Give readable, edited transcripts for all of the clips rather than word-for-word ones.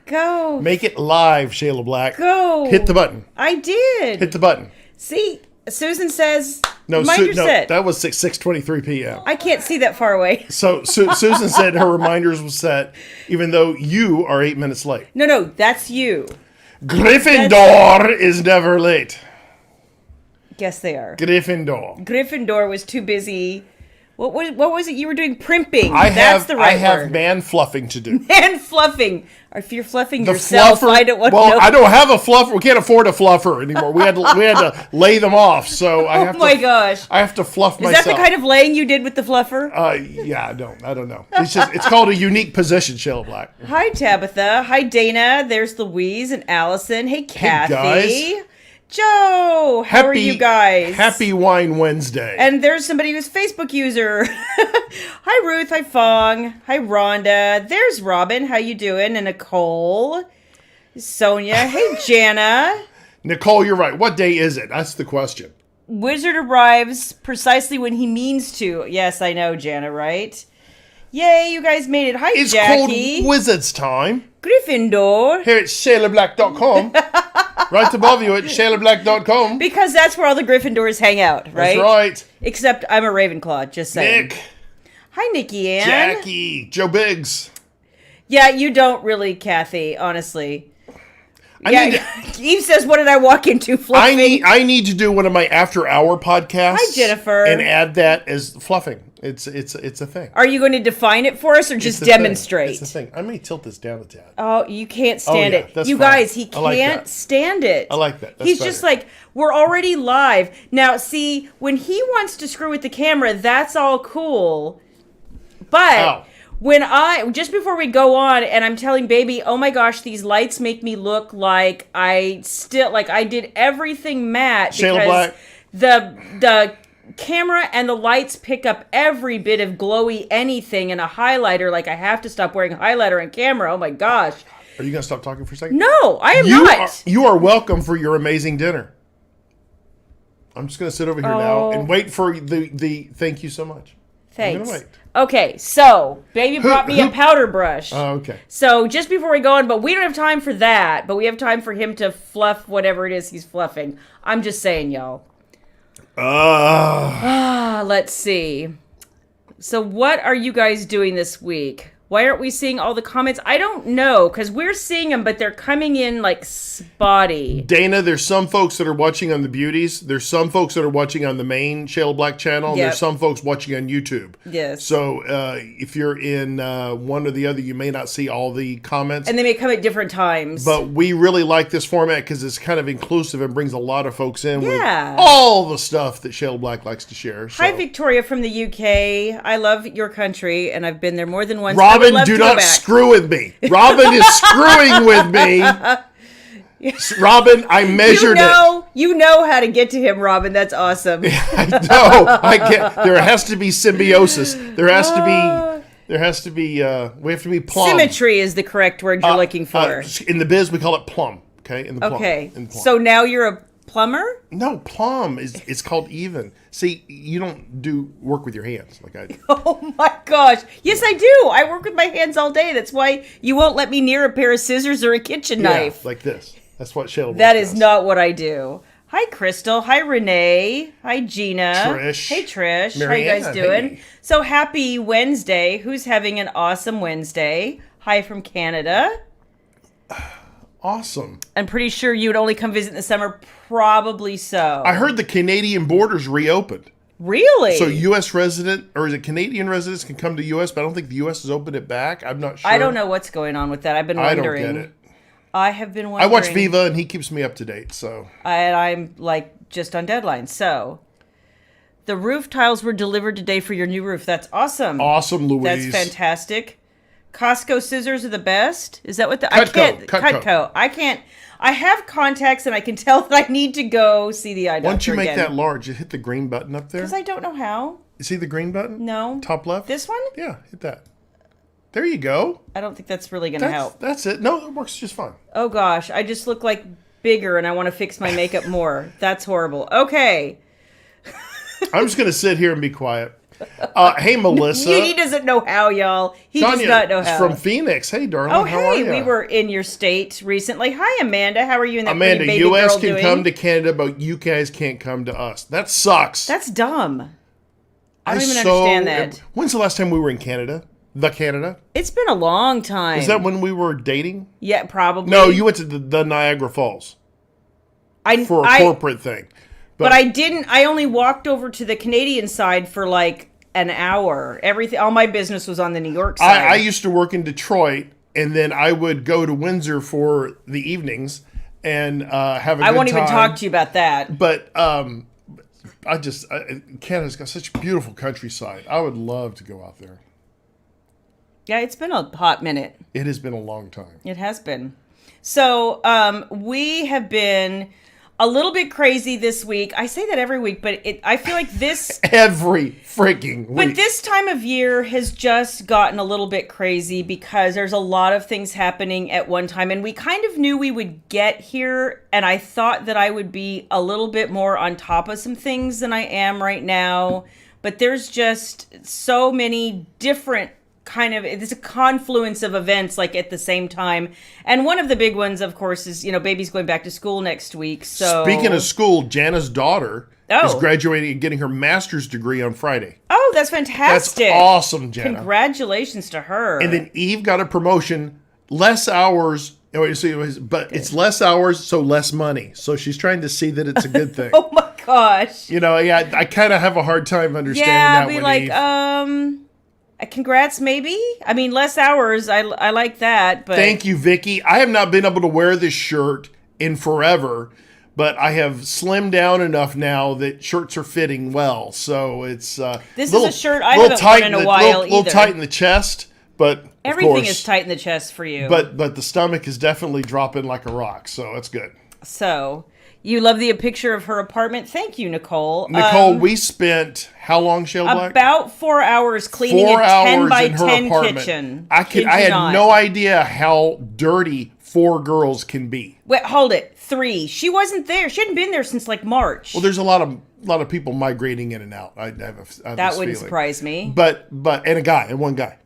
Go. Make it live, Shayla Black. Go. Hit the button. I did. Hit the button. See, Susan says, No, reminder set. that was 6:23 p.m. I can't see that far away. So Susan said her reminders was set, even though you are 8 minutes late. No, that's you. Gryffindor is never late. Yes, they are. Gryffindor Was too busy. What was it you were doing? Primping. I That's the right have word. man fluffing to do. Man fluffing. Or if you're fluffing yourself, I don't want to know. I don't have a fluffer. We can't afford a fluffer anymore. We had to lay them off. So I have gosh. I have to fluff myself. Is that the kind of laying you did with the fluffer? Yeah, I don't know. It's called a unique position, Shayla Black. Hi, Tabitha. Hi, Dana. There's Louise and Allison. Hey, Kathy. Hey, guys. Joe, how are you guys? Happy Wine Wednesday. And there's somebody who's Facebook user. Hi, Ruth. Hi, Fong. Hi, Rhonda. There's Robin. How you doing? And Nicole. Sonia. Hey, Jana. Nicole, you're right. What day is it? That's the question. Wizard arrives precisely when he means to. Yes, I know, Jana, right? Yay, you guys made it. Hi, it's Jackie. It's called Wizard's Time. Gryffindor. Here at ShaylaBlack.com. Right above you at ShaylaBlack.com. Because that's where all the Gryffindors hang out, right? That's right. Except I'm a Ravenclaw, just saying. Nick. Hi, Nikki Ann. Jackie. Joe Biggs. Yeah, you don't really, Kathy, honestly. Eve says, what did I walk into, fluffing? I need to do one of my after-hour podcasts. Hi, Jennifer. And add that as fluffing. It's a thing. Are you going to define it for us or just demonstrate? It's a thing. I may tilt this down a tad. Oh, you can't stand it. That's you fine. guys, he can't stand it. I like that. He's just like, we're already live. Now, see, when he wants to screw with the camera, that's all cool. But when just before we go on and I'm telling baby, oh my gosh, these lights make me look like I did everything matte Shayla because the camera and the lights pick up every bit of glowy anything and a highlighter. Like I have to stop wearing highlighter and camera. Oh my gosh. Are you going to stop talking for a second? No, I am not. You are welcome for your amazing dinner. I'm just going to sit over here now and wait for the thank you so much. Thanks. I'm going to wait. Okay, so baby brought me a powder brush. Oh, okay. So just before we go on, but we don't have time for that, but we have time for him to fluff whatever it is he's fluffing. I'm just saying, y'all. Let's see. So what are you guys doing this week? Why aren't we seeing all the comments? I don't know, because we're seeing them, but they're coming in like spotty. Dana, there's some folks that are watching on the beauties. There's some folks that are watching on the main Shayla Black channel. Yep. There's some folks watching on YouTube. Yes. So if you're in one or the other, you may not see all the comments. And they may come at different times. But we really like this format because it's kind of inclusive and brings a lot of folks in with Yeah. all the stuff that Shayla Black likes to share. So. Hi, Victoria from the UK. I love your country, and I've been there more than once. Robin, do not screw with me. Robin is screwing with me. Robin, I measured it. You know how to get to him, Robin. That's awesome. I know. I get. There has to be symbiosis. There has to be. We have to be plumb. Symmetry is the correct word you're looking for. In the biz, we call it plumb. Okay. Okay. So now you're a plumber? No, plumb is called even. See, you don't do work with your hands like I do. Oh my gosh. Yes, I do. I work with my hands all day. That's why you won't let me near a pair of scissors or a kitchen knife. Like this. That's what Shayla That is not what I do. Hi, Crystal. Hi, Renee. Hi, Gina. Trish. Hey, Trish. Marianne, how you guys doing? hey. So happy Wednesday. Who's having an awesome Wednesday? Hi from Canada. Awesome. I'm pretty sure you would only come visit in the summer. Probably so. I heard the Canadian borders reopened. Really? So U.S. resident, or is it Canadian residents can come to U.S., but I don't think the U.S. has opened it back. I'm not sure. I don't know what's going on with that. I've been wondering. I don't get it. I have been wondering. I watch Viva, and he keeps me up to date, so. And I'm, like, just on deadline. So, the roof tiles were delivered today for your new roof. That's awesome. Awesome, Louise. That's fantastic. Costco scissors are the best. Is that what the... Cutco. I can't... I have contacts and I can tell that I need to go see the eye doctor. Why don't you make that large? You hit the green button up there. Because I don't know how. You see the green button? No. Top left? This one? Yeah, hit that. There you go. I don't think that's really going to help. That's it. No, it works just fine. Oh gosh, I just look like bigger and I want to fix my makeup more. That's horrible. Okay. I'm just going to sit here and be quiet. Hey, Melissa. He doesn't know how, y'all. He Tanya does not know is how. from Phoenix. Hey, darling. Oh, how are hey, you? we were in your state recently. Hi, Amanda. How are you and that Amanda, pretty baby U.S. girl can doing? come to Canada, but you guys can't come to us. That sucks. That's dumb. I don't even understand that. When's the last time we were in Canada? The Canada? It's been a long time. Is that when we were dating? Yeah, probably. No, you went to the Niagara Falls for a corporate thing. But I didn't. I only walked over to the Canadian side for like an hour. All my business was on the New York side. I used to work in Detroit, and then I would go to Windsor for the evenings and have a good time. I won't even talk to you about that. But Canada's got such beautiful countryside. I would love to go out there. Yeah, it's been a hot minute. It has been a long time. It has been. So we have been a little bit crazy this week. I say that every week, but I feel like this... every freaking week. But this time of year has just gotten a little bit crazy because there's a lot of things happening at one time. And we kind of knew we would get here. And I thought that I would be a little bit more on top of some things than I am right now. But there's just so many different it's a confluence of events like at the same time. And one of the big ones, of course, is, baby's going back to school next week. So speaking of school, Jana's daughter is graduating and getting her master's degree on Friday. Oh, that's fantastic. That's awesome, Jana. Congratulations to her. And then Eve got a promotion, less hours, but it's less hours, so less money. So she's trying to see that it's a good thing. Oh my gosh. I kind of have a hard time understanding that one, Eve. Congrats, maybe? I mean, less hours. I like that. But thank you, Vicky. I have not been able to wear this shirt in forever, but I have slimmed down enough now that shirts are fitting well. So it's this is a shirt I haven't worn in a while either. A little tight in the chest, but everything is tight in the chest for you. But the stomach is definitely dropping like a rock. So that's good. So you love the picture of her apartment. Thank you, Nicole. Nicole, we spent how long, Shayla Black? About 4 hours cleaning a 10 by 10 kitchen. I had no idea how dirty 4 girls can be. Wait, hold it. 3. She wasn't there. She hadn't been there since like March. Well, there's a lot of people migrating in and out. I have that wouldn't surprise me. But and one guy.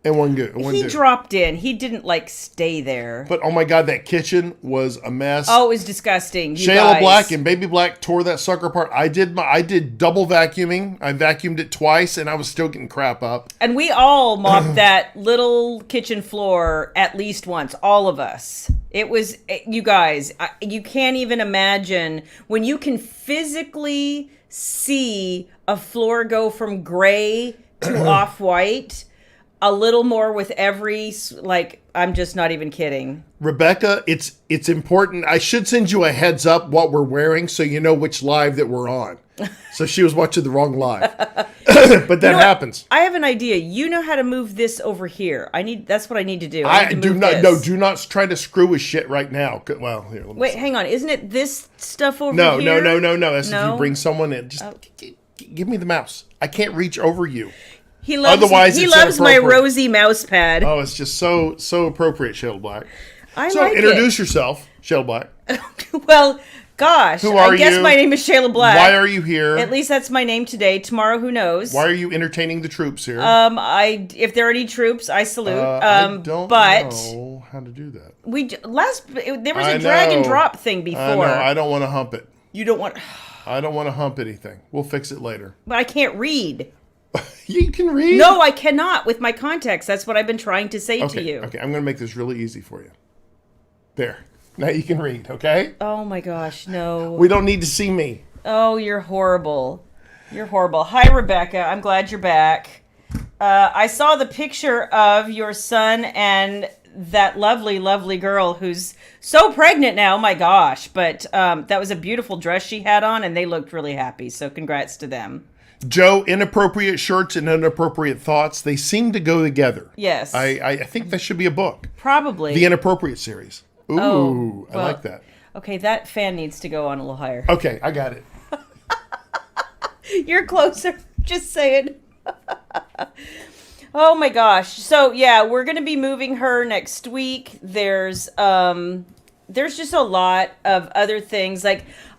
And one good. He dropped in. He didn't stay there. But oh my God, that kitchen was a mess. Oh, it was disgusting. Shayla Black and Baby Black tore that sucker apart. I did double vacuuming. I vacuumed it twice, and I was still getting crap up. And we all mopped that little kitchen floor at least once. All of us. It was, you guys. You can't even imagine when you can physically see a floor go from gray to off-white. A little more with every, I'm just not even kidding. Rebecca, it's important. I should send you a heads up what we're wearing so you know which live that we're on. So she was watching the wrong live. But that happens. I have an idea. You know how to move this over here. That's what I need to do. Do not try to screw with shit right now. Well, here, let me see. Hang on. Isn't it this stuff over here? No. That's if you bring someone in. Just give me the mouse. I can't reach over you. He loves my rosy mouse pad. Oh, it's just so appropriate, Shayla Black. Introduce yourself, Shayla Black. Well, gosh. Who are you? I guess my name is Shayla Black. Why are you here? At least that's my name today. Tomorrow, who knows? Why are you entertaining the troops here? If there are any troops, I salute. I don't know how to do that. There was a drag and drop thing before. I know. I don't want to hump it. You don't want... I don't want to hump anything. We'll fix it later. But I can't read. You can read? No, I cannot with my contacts. That's what I've been trying to say to you. Okay, I'm going to make this really easy for you. There. Now you can read, okay? Oh my gosh, no. We don't need to see me. Oh, you're horrible. You're horrible. Hi, Rebecca. I'm glad you're back. I saw the picture of your son and that lovely, lovely girl who's so pregnant now. Oh my gosh. But that was a beautiful dress she had on, and they looked really happy. So congrats to them. Joe, inappropriate shirts and inappropriate thoughts, they seem to go together. Yes. I think that should be a book. Probably. The Inappropriate series. Ooh, I like that. Okay, that fan needs to go on a little higher. Okay, I got it. You're closer. Just saying. Oh my gosh. So yeah, we're going to be moving her next week. There's just a lot of other things.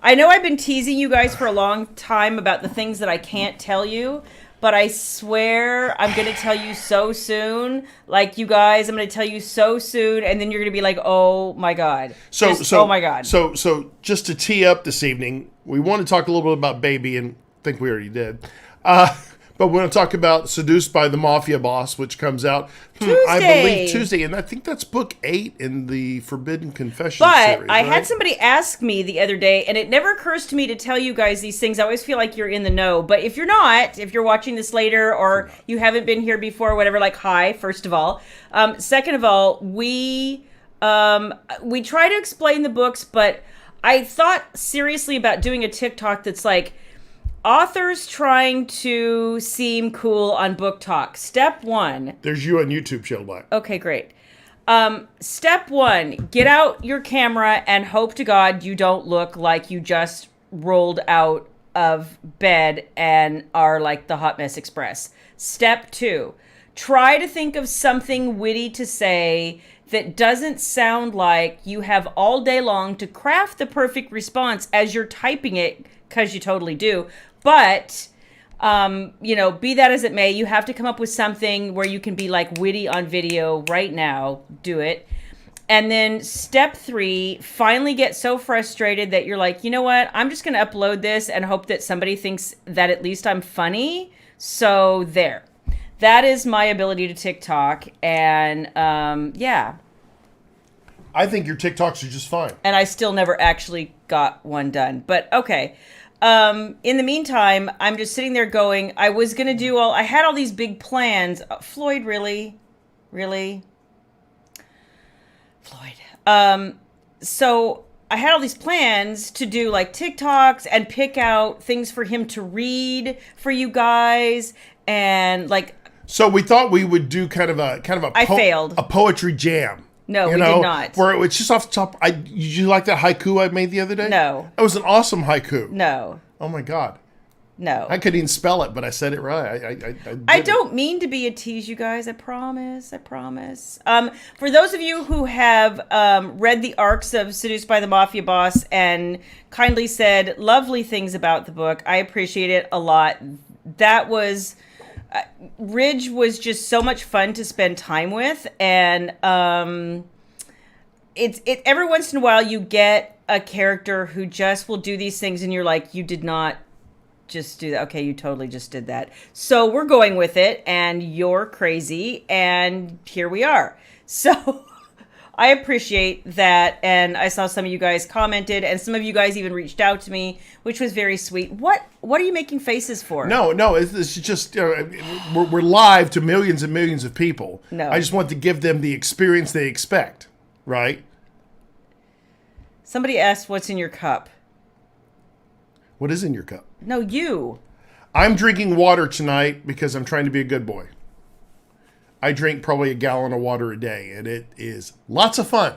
I know I've been teasing you guys for a long time about the things that I can't tell you, but I swear I'm going to tell you so soon. Like, you guys, I'm going to tell you so soon, and then you're going to be like, oh my God. Oh my God. So just to tee up this evening, we want to talk a little bit about Baby, and I think we already did. But we're going to talk about Seduced by the Mafia Boss, which comes out, I believe, Tuesday. And I think that's book 8 in the Forbidden Confessions series. But I had somebody ask me the other day, and it never occurs to me to tell you guys these things. I always feel like you're in the know. But if you're not, if you're watching this later or you haven't been here before, whatever, like, hi, first of all. Second of all, we try to explain the books, but I thought seriously about doing a TikTok that's like, authors trying to seem cool on Book Talk. Step 1. There's you on YouTube, Shayla. Okay, great. Step 1, get out your camera and hope to God you don't look like you just rolled out of bed and are like the Hot Mess Express. Step 2, try to think of something witty to say that doesn't sound like you have all day long to craft the perfect response as you're typing it, because you totally do. But, be that as it may, you have to come up with something where you can be like witty on video right now. Do it. And then step 3, finally get so frustrated that you're like, you know what? I'm just going to upload this and hope that somebody thinks that at least I'm funny. So there. That is my ability to TikTok. And, yeah. I think your TikToks are just fine. And I still never actually got one done. But, okay. In the meantime, I'm just sitting there going, I had all these big plans. Floyd, really? Really? Floyd. So I had all these plans to do like TikToks and pick out things for him to read for you guys. And like, so we thought we would do kind of a failed. A poetry jam. No, we did not. Where it's just off the top. Did you like that haiku I made the other day? No. It was an awesome haiku. No. Oh my God. No. I couldn't even spell it, but I said it right. I don't mean to be a tease, you guys. I promise. For those of you who have read the arcs of Seduced by the Mafia Boss and kindly said lovely things about the book, I appreciate it a lot. That was... Ridge was just so much fun to spend time with, and it's every once in a while you get a character who just will do these things and you're like, you did not just do that. Okay, you totally just did that. So we're going with it, and you're crazy, and here we are. So I appreciate that, and I saw some of you guys commented, and some of you guys even reached out to me, which was very sweet. What are you making faces for? No, it's just we're live to millions and millions of people. No, I just want to give them the experience they expect, right? Somebody asked, "What's in your cup?" What is in your cup? No, you. I'm drinking water tonight because I'm trying to be a good boy. I drink probably a gallon of water a day, and it is lots of fun.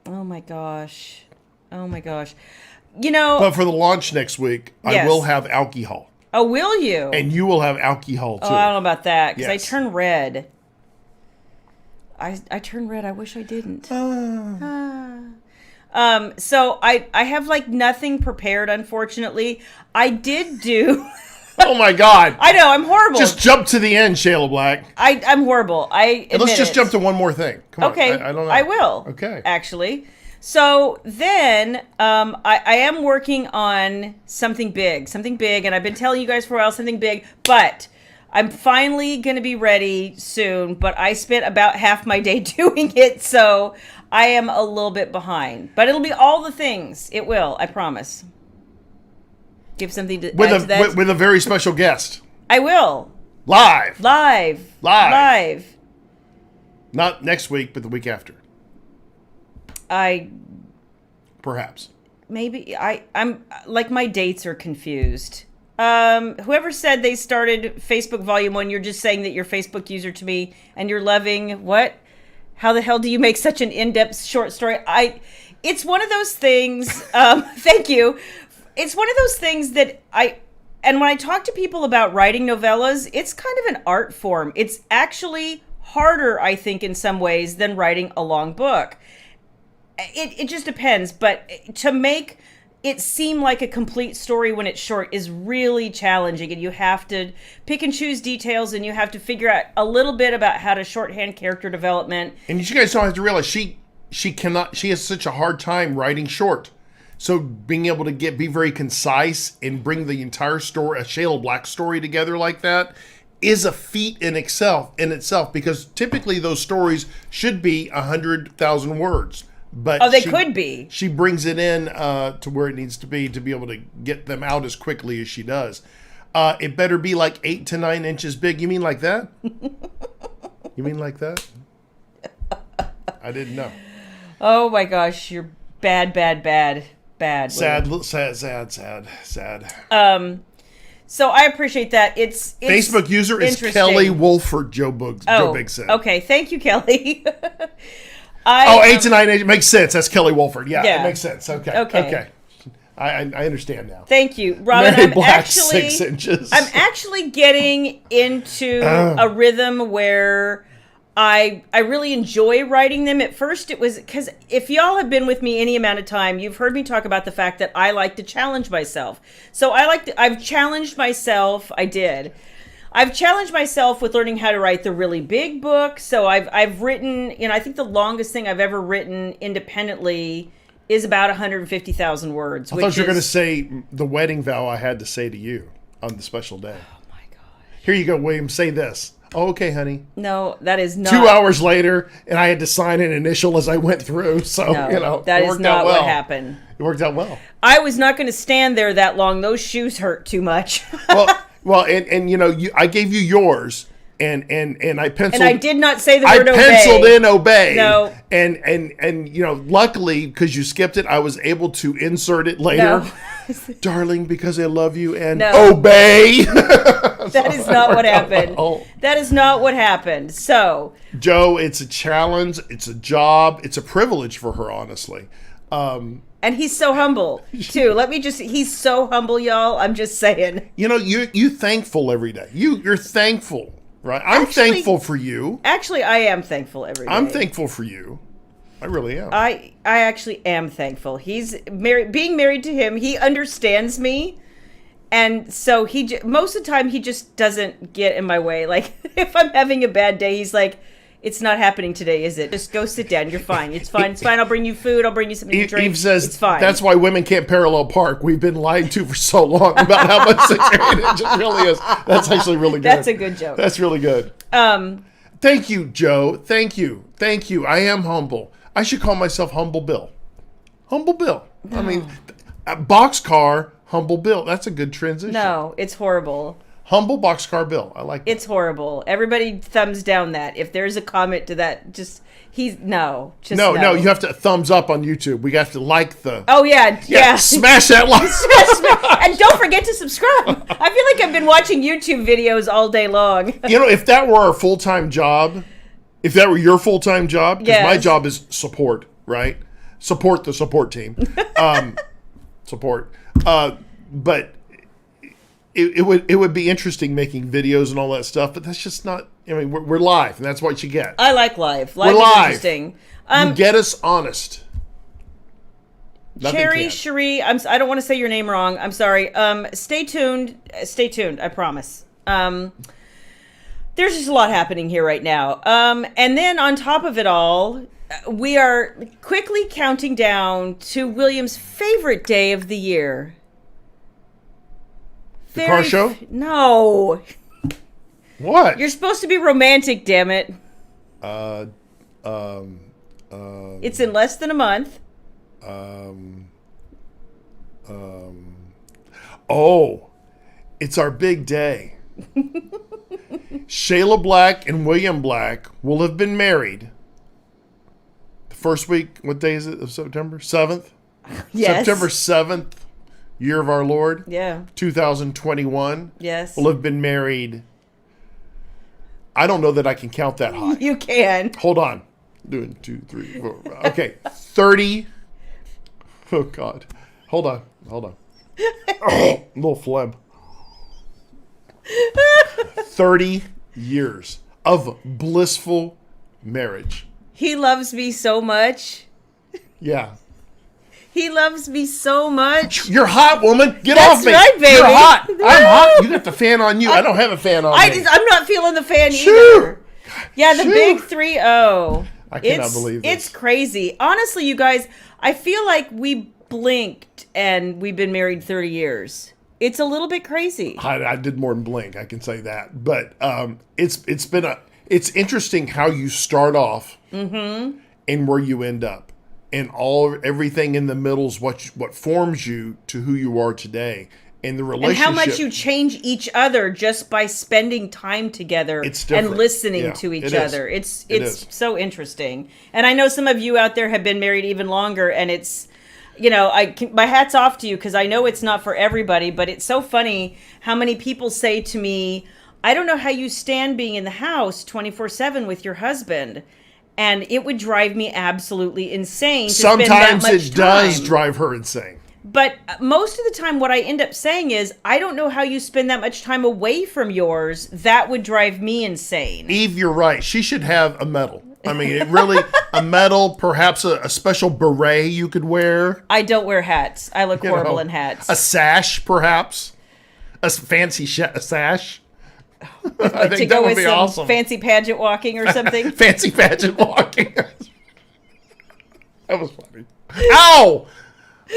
Oh my gosh. But for the launch next week, yes. I will have alcohol. Oh, will you? And you will have alcohol, too. Oh, I don't know about that, because yes. I turn red. I turn red. I wish I didn't. So I have, like, nothing prepared, unfortunately. I did do... Oh my God! I know, I'm horrible. Just jump to the end, Shayla Black. I'm horrible. Let's just jump to one more thing. Come on. Okay, I don't know. I will. Okay. Actually, so then I am working on something big, and I've been telling you guys for a while something big, but I'm finally going to be ready soon. But I spent about half my day doing it, so I am a little bit behind. But it'll be all the things. It will. I promise. Give something to add to that. With a very special guest. I will. Live. Not next week, but the week after. Perhaps. Maybe. I'm like, my dates are confused. Whoever said they started Facebook Volume 1, you're just saying that you're Facebook user to me, and you're loving what? How the hell do you make such an in-depth short story? It's one of those things. Thank you. It's one of those things that and when I talk to people about writing novellas, it's kind of an art form. It's actually harder, I think, in some ways than writing a long book. It just depends. But to make it seem like a complete story when it's short is really challenging, and you have to pick and choose details, and you have to figure out a little bit about how to shorthand character development. And you guys don't have to realize she has such a hard time writing short. So being able to be very concise and bring the entire story, a Shayla Black story together like that, is a feat in itself, because typically those stories should be 100,000 words. But they could be. She brings it in to where it needs to be able to get them out as quickly as she does. It better be like 8 to 9 inches big. You mean like that? You mean like that? I didn't know. Oh my gosh, you're bad. Sad. So I appreciate that. It's Facebook user is Kelly Wolford. Joe Big said. Okay, thank you, Kelly. 8 to 9 inches makes sense. That's Kelly Wolford. Yeah, it makes sense. Okay. I understand now. Thank you, Robin. Mary Black, 6 inches. I'm actually getting into a rhythm where I really enjoy writing them. At first, it was because if y'all have been with me any amount of time, you've heard me talk about the fact that I like to challenge myself. So I've challenged myself. I've challenged myself with learning how to write the really big book. So I've written, I think the longest thing I've ever written independently is about 150,000 words. I thought you were going to say the wedding vow I had to say to you on the special day. Oh my gosh. Here you go, William. Say this. Oh, okay, honey. No, that is not. 2 hours later, and I had to sign an initial as I went through. So, that is not what happened. It worked out well. I was not going to stand there that long. Those shoes hurt too much. Well, I gave you yours, and I penciled. And I did not say the word obey. I penciled in obey. No. And luckily, because you skipped it, I was able to insert it later. No. Darling, because I love you, and obey. That is not what happened. That is not what happened. So, Joe, it's a challenge. It's a job. It's a privilege for her, honestly. And he's so humble, too. He's so humble, y'all. I'm just saying. You thankful every day. You're thankful, right? I'm thankful for you. Actually, I am thankful every day. I'm thankful for you. I really am. I actually am thankful. He's being married to him. He understands me. And so most of the time, he just doesn't get in my way. Like, if I'm having a bad day, he's like, it's not happening today, is it? Just go sit down. You're fine. It's fine. It's fine. I'll bring you food. I'll bring you something to drink. Eve says, it's fine. That's why women can't parallel park. We've been lied to for so long about how much 6 inches really is. That's actually really good. That's a good joke. That's really good. Thank you, Joe. Thank you. I am humble. I should call myself Humble Bill. Humble Bill. No. I mean, boxcar, Humble Bill. That's a good transition. No, it's horrible. Humble Boxcar Bill. I like that. It's horrible. Everybody thumbs down that. If there's a comment to that, no. You have to thumbs up on YouTube. We have to like the. Oh, yeah. Smash that like. And don't forget to subscribe. I feel like I've been watching YouTube videos all day long. If that were our full-time job, if that were your full-time job, because my job is support, right? Support the support team. Support. But it would be interesting making videos and all that stuff, but that's just not. I mean, we're live, and that's what you get. I like live. We're live live. Is interesting. You get us honest. Cherry Cherie, I don't want to say your name wrong. I'm sorry. Stay tuned. Stay tuned. I promise. There's just a lot happening here right now. And then on top of it all, we are quickly counting down to William's favorite day of the year. The car show? No. What? You're supposed to be romantic, damn it. It's in less than a month. It's our big day. Shayla Black and William Black will have been married. The first week, what day is it of September? 7th? Yes. September 7th, year of our Lord. Yeah. 2021. Yes. Will have been married. I don't know that I can count that high. You can. Hold on. Doing 2, 3, 4. Okay. 30. Oh, God. Hold on. A little phlegm. 30 years of blissful marriage. He loves me so much. Yeah. He loves me so much. You're hot, woman. Get That's off me. right, baby. You're hot. I'm hot. You got the fan on you. I don't have a fan on me. I'm not feeling the fan Shoo. either. Yeah, the Shoo. big 3-0. I cannot believe this. It's crazy. Honestly, you guys, I feel like we blinked and we've been married 30 years. It's a little bit crazy. I did more than blink. I can say that. But it's interesting how you start off and where you end up, and everything in the middle is what forms you to who you are today. And the relationship, and how much you change each other just by spending time together and listening to each other. It's so interesting. And I know some of you out there have been married even longer, and it's, my hat's off to you, because I know it's not for everybody, but it's so funny how many people say to me, I don't know how you stand being in the house 24/7 with your husband. And it would drive me absolutely insane to spend that much time. Sometimes it does drive her insane. But most of the time, what I end up saying is, I don't know how you spend that much time away from yours. That would drive me insane. Eve, you're right. She should have a medal. I mean, a medal, perhaps a special beret you could wear. I don't wear hats. I look horrible in hats. A sash, perhaps. A fancy sash. I think that would be awesome. Fancy pageant walking or something. Fancy pageant walking. That was funny. Ow!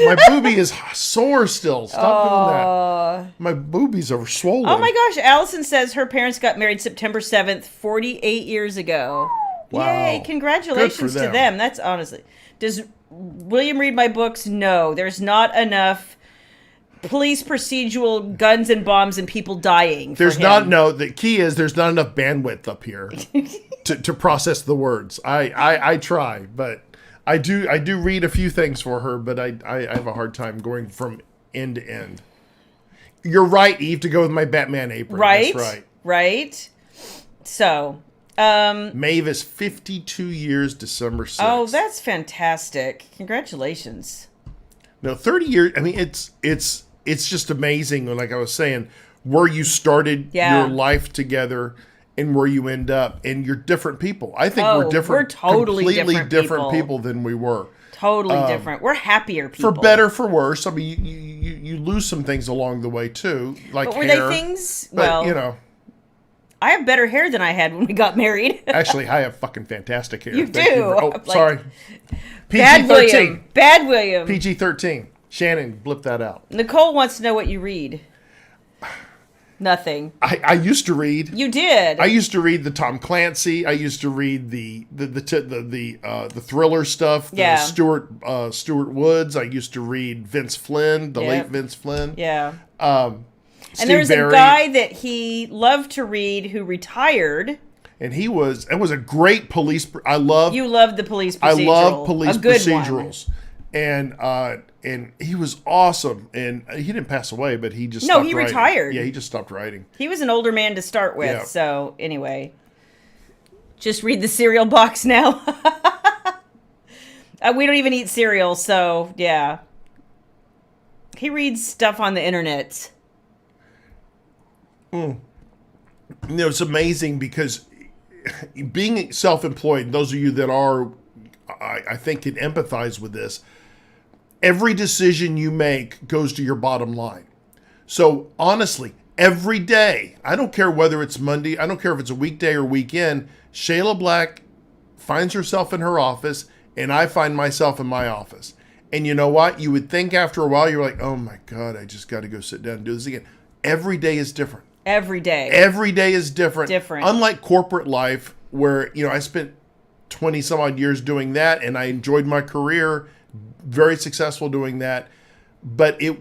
My boobie is sore still. Stop doing that. My boobies are swollen. Oh my gosh. Allison says her parents got married September 7th, 48 years ago. Wow. Yay. Congratulations to them. That's honestly. Does William read my books? No. There's not enough police procedural guns and bombs and people dying. The key is there's not enough bandwidth up here to process the words. I try, but I do read a few things for her, but I have a hard time going from end to end. You're right, Eve, to go with my Batman apron. Right. That's right. Right. So, Maeve is 52 years, December 6th. Oh, that's fantastic. Congratulations. No, 30 years. I mean, it's just amazing. Like I was saying, where you started your life together and where you end up, and you're different people. I think we're different. We're totally completely different people than we were. Totally different. We're happier people. For better, for worse. I mean, you lose some things along the way too, like but were hair. they things? But, well, I have better hair than I had when we got married. Actually, I have fucking fantastic hair. You do. Sorry. PG-13. Bad William. PG-13. Shannon, blip that out. Nicole wants to know what you read. Nothing. I used to read. You did. I used to read the Tom Clancy. I used to read the thriller stuff. Yeah. Stuart Woods. I used to read Vince Flynn, late Vince Flynn. Yeah. Steve and there was Berry. a guy that he loved to read who retired. And it was a great police. You loved the police procedural. I love police procedurals. One. And he was awesome. And he didn't pass away, but he just stopped writing. Retired. Yeah, he just stopped writing. He was an older man to start with. Yeah. So anyway, just read the cereal box now. We don't even eat cereal, so yeah. He reads stuff on the internet. It's amazing because being self-employed, those of you that are, I think, can empathize with this. Every decision you make goes to your bottom line. So honestly, every day, I don't care whether it's Monday, I don't care if it's a weekday or weekend, Shayla Black finds herself in her office and I find myself in my office. And you know what? You would think after a while, you're like, oh my God, I just got to go sit down and do this again. Every day is different. Every day. Every day is different. Different. Unlike corporate life where, I spent 20 some odd years doing that and I enjoyed my career, very successful doing that, but it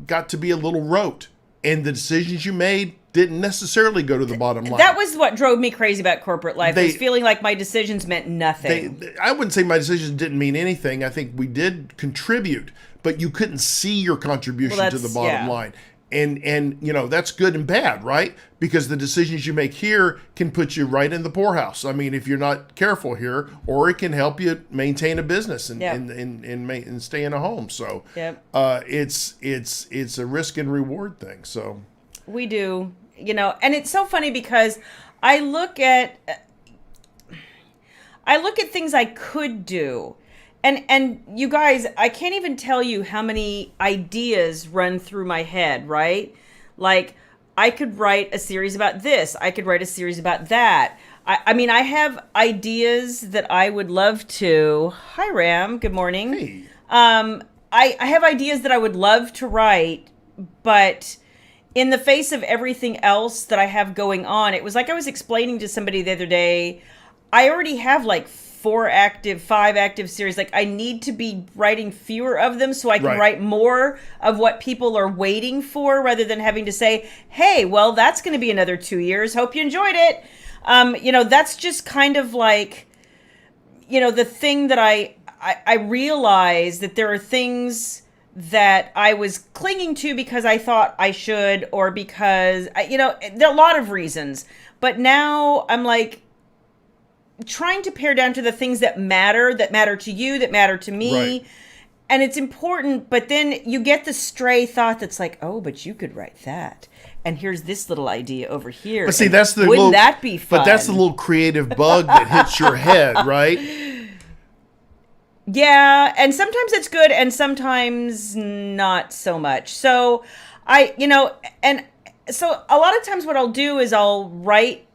got to be a little rote, and the decisions you made didn't necessarily go to the bottom line. That was what drove me crazy about corporate life, was feeling like my decisions meant nothing. I wouldn't say my decisions didn't mean anything. I think we did contribute, but you couldn't see your contribution to the bottom line. And that's good and bad, right? Because the decisions you make here can put you right in the poorhouse. I mean, if you're not careful here, or it can help you maintain a business and stay in a home. So it's a risk and reward thing. So we do, and it's so funny because I look at things I could do. And you guys, I can't even tell you how many ideas run through my head, right? Like, I could write a series about this. I could write a series about that. I mean, I have ideas that I would love to. Hi, Ram. Good morning. Hey. I have ideas that I would love to write, but in the face of everything else that I have going on, it was like I was explaining to somebody the other day, I already have like 5 active series. Like, I need to be writing fewer of them so I can write more of what people are waiting for, rather than having to say, hey, well, that's going to be another 2 years. Hope you enjoyed it. That's just kind of like, the thing that I realize that there are things that I was clinging to because I thought I should, or because, there are a lot of reasons. But now I'm like trying to pare down to the things that matter to you, that matter to me. Right. And it's important, but then you get the stray thought that's like, oh, but you could write that. And here's this little idea over here. But see, and that's the wouldn't that be fun? But that's the little creative bug that hits your head, right? Yeah, and sometimes it's good and sometimes not so much. So and so a lot of times what I'll do is I'll write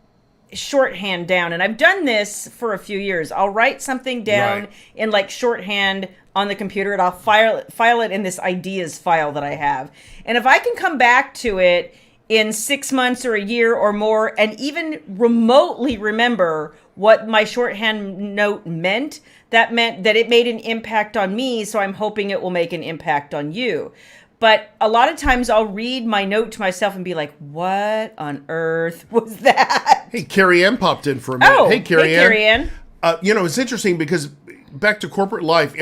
shorthand down, and I've done this for a few years. I'll write something down in like shorthand on the computer, and I'll file it in this ideas file that I have. And if I can come back to it in 6 months or a year or more, and even remotely remember what my shorthand note meant, that meant that it made an impact on me, so I'm hoping it will make an impact on you. But a lot of times I'll read my note to myself and be like, what on earth was that? Hey, Carrie Ann popped in for a minute. Oh, hey, Carrie Ann. It's interesting because back to corporate life,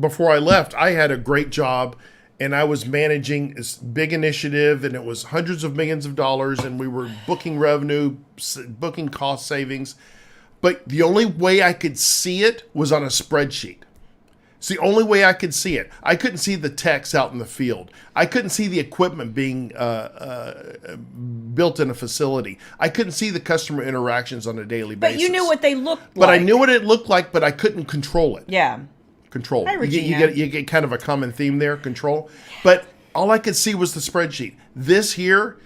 before I left, I had a great job, and I was managing this big initiative, and it was hundreds of millions of dollars, and we were booking revenue, booking cost savings. But the only way I could see it was on a spreadsheet. It's the only way I could see it. I couldn't see the techs out in the field. I couldn't see the equipment being built in a facility. I couldn't see the customer interactions on a daily basis. But you knew what they looked like. But I knew what it looked like, but I couldn't control it. Yeah. Control. Hi, You get kind of a common theme there, control. But all I could see was the spreadsheet. This here,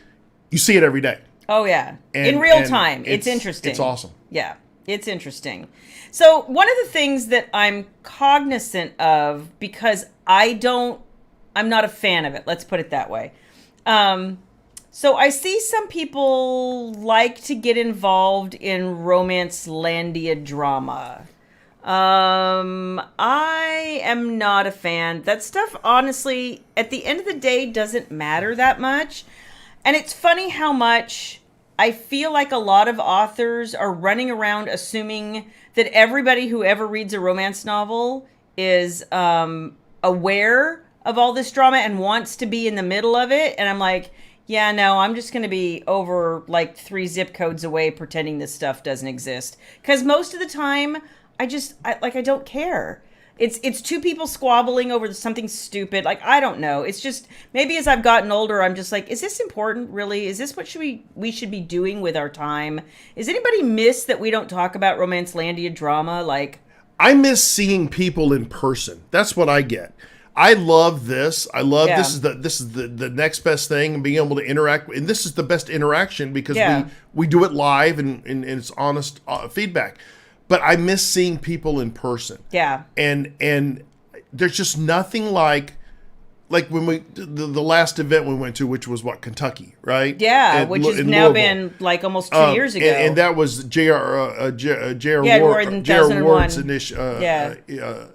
you see it every day. Oh, yeah. In real time. It's interesting. It's awesome. Yeah. It's interesting. So one of the things that I'm cognizant of, because I'm not a fan of it. Let's put it that way. So I see some people like to get involved in romance-landia drama. I am not a fan. That stuff, honestly, at the end of the day, doesn't matter that much. And it's funny how much I feel like a lot of authors are running around assuming that everybody who ever reads a romance novel is aware of all this drama and wants to be in the middle of it. And I'm like, yeah, no, I'm just going to be over like 3 zip codes away pretending this stuff doesn't exist. Because most of the time, I don't care. It's 2 people squabbling over something stupid. Like, I don't know. It's just, maybe as I've gotten older, I'm just like, is this important, really? Is this what we should be doing with our time? Is anybody miss that we don't talk about romance-landia drama? Like, I miss seeing people in person. That's what I get. I love this. This is the next best thing, and being able to interact. And this is the best interaction because we do it live and it's honest feedback. But I miss seeing people in person. Yeah. And there's just nothing like when the last event we went to, which was Kentucky, right? Yeah, which has now been like almost 2 years ago. And that was J.R. Ward's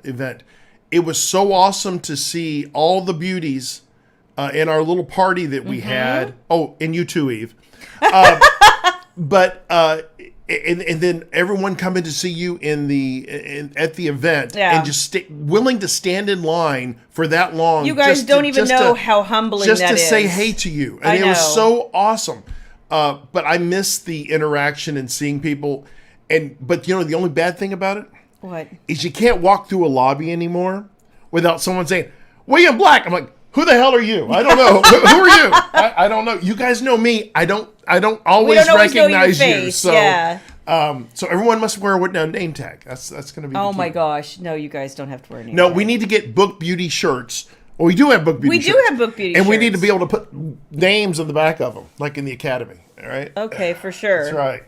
event. It was so awesome to see all the beauties in our little party that we had. Oh, and you too, Eve. And then everyone coming to see you at the event, and just willing to stand in line for that long. You guys don't even know how humbling that is. Just to say hey to you, and it was so awesome. But I miss the interaction and seeing people. But the only bad thing about it, what, is you can't walk through a lobby anymore without someone saying, "William Black." I'm like, who the hell are you? I don't know. Who are you? I don't know. You guys know me. I don't always recognize you. So, So everyone must wear a name tag. That's going to be. Oh my gosh! No, you guys don't have to wear a name No, tag. we need to get Book Beauty shirts. Well, we do have Book Beauty. We shirts. do have Book Beauty, and shirts. we need to be able to put names on the back of them, like in the academy. All right. Okay, for sure. That's right.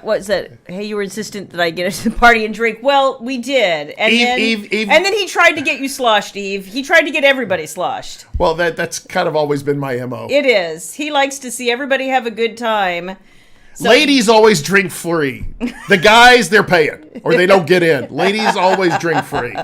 What's that? Hey, you were insistent that I get us to the party and drink. Well, we did, and Eve. And then he tried to get you sloshed, Eve. He tried to get everybody sloshed. Well, that's kind of always been my MO. It is. He likes to see everybody have a good time. So, ladies always drink free. The guys, they're paying, or they don't get in. Ladies always drink free.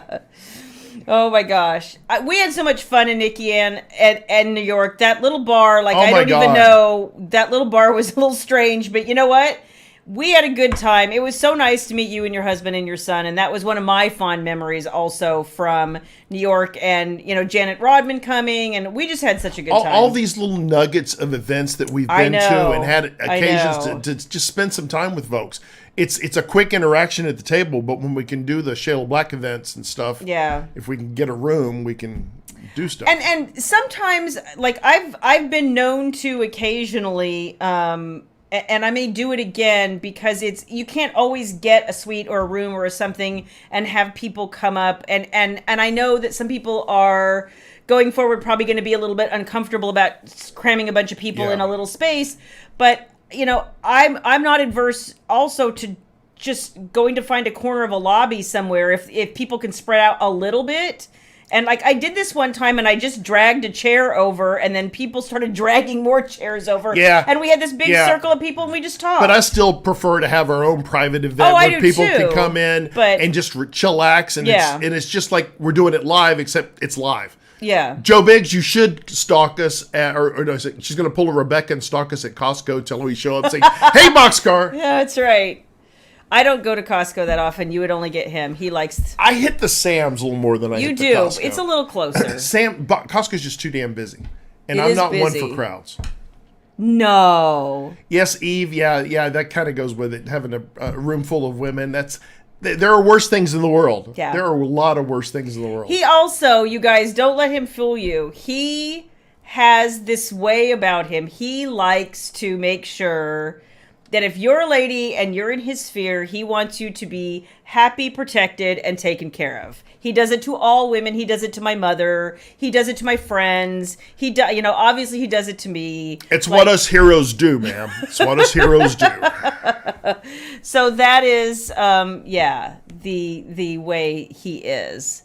Oh my gosh. We had so much fun in Nikki and New York. That little bar, like, I don't even know. That little bar was a little strange, but you know what? We had a good time. It was so nice to meet you and your husband and your son, and that was one of my fond memories also from New York, and, you know, Janet Rodman coming, and we just had such a good time. All these little nuggets of events that we've been to and had occasions to just spend some time with folks. It's a quick interaction at the table, but when we can do the Shayla Black events and stuff, if we can get a room, we can do stuff. And sometimes, like, I've been known to occasionally, and I may do it again, because you can't always get a suite or a room or something and have people come up, and I know that some people are going forward probably going to be a little bit uncomfortable about cramming a bunch of people in a little space, but you know, I'm not adverse also to just going to find a corner of a lobby somewhere if people can spread out a little bit. And like, I did this one time and I just dragged a chair over, and then people started dragging more chairs over. Yeah. And we had this big circle of people and we just talked. But I still prefer to have our own private event where people can come in and just chillax. And, it's just like we're doing it live, except it's live. Yeah. Joe Biggs, you should stalk us or no, she's going to pull a Rebecca and stalk us at Costco, tell her we show up and say, hey, Boxcar. Yeah, that's right. I don't go to Costco that often. You would only get him. He likes... I hit the Sam's a little more than I hit the Costco. It's a little closer. Costco's just too damn busy. And I'm not one for crowds. No. Yes, Eve, yeah, that kind of goes with it. Having a room full of women, there are worse things in the world. Yeah. There are a lot of worse things in the world. He also, you guys, don't let him fool you. He has this way about him. He likes to make sure that if you're a lady and you're in his sphere, he wants you to be happy, protected, and taken care of. He does it to all women. He does it to my mother. He does it to my friends. Obviously he does it to me. It's what us heroes do, ma'am. It's what us heroes do. So that is, the way he is.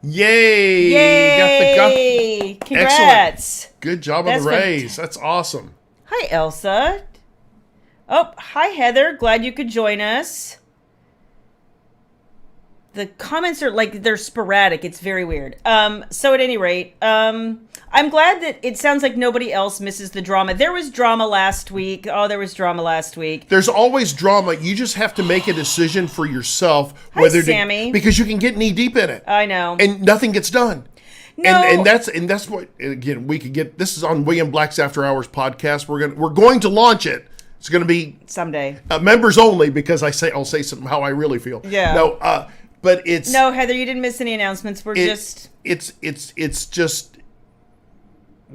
Yay! Yay! Congrats! Excellent. Good job on the raise. That's awesome. Hi, Elsa. Oh, hi, Heather. Glad you could join us. The comments are they're sporadic. It's very weird. So at any rate, I'm glad that it sounds like nobody else misses the drama. There was drama last week. Oh, there was drama last week. There's always drama. You just have to make a decision for yourself. Hi, Sammy. Because you can get knee deep in it. I know. And nothing gets done. No. And that's what, again, we could get. This is on William Black's After Hours podcast. We're going to launch it. It's going to be someday members only, because I'll say something how I really feel. Yeah. No, but it's no, Heather. You didn't miss any announcements. It's just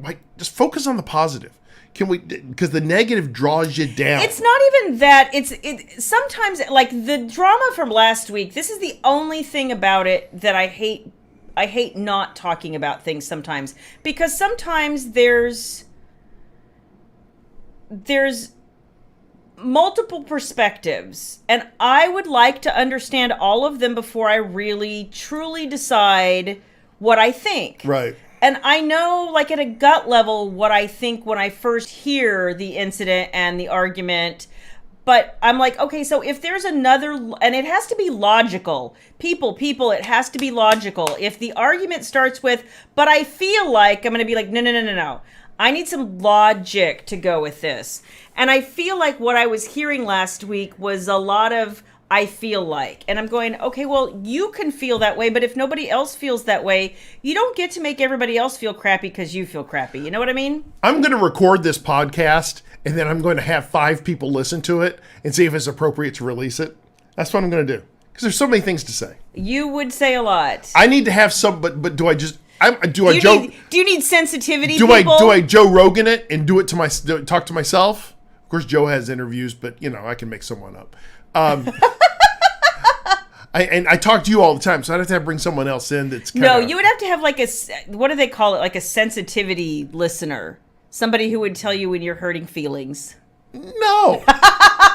like, just focus on the positive. Can we? Because the negative draws you down. It's not even that. It's sometimes like the drama from last week. This is the only thing about it that I hate. I hate not talking about things sometimes, because sometimes there's multiple perspectives, and I would like to understand all of them before I really truly decide what I think. Right. And I know, like, at a gut level what I think when I first hear the incident and the argument, but I'm like, okay, so if there's another, and it has to be logical. People, it has to be logical. If the argument starts with, but I feel like, I'm going to be like, no. I need some logic to go with this. And I feel like what I was hearing last week was a lot of, I feel like. And I'm going, okay, well, you can feel that way, but if nobody else feels that way, you don't get to make everybody else feel crappy because you feel crappy. You know what I mean? I'm going to record this podcast, and then I'm going to have 5 people listen to it and see if it's appropriate to release it. That's what I'm going to do. Because there's so many things to say. You would say a lot. I need to have some, but do I just... Do you need sensitivity? Do I Joe Rogan it and do it to talk to myself? course, Joe has interviews, but I can make someone up. I talk to you all the time, so I'd have to bring someone else in that's kind of... No, you would have to have like what do they call it? Like a sensitivity listener. Somebody who would tell you when you're hurting feelings. No.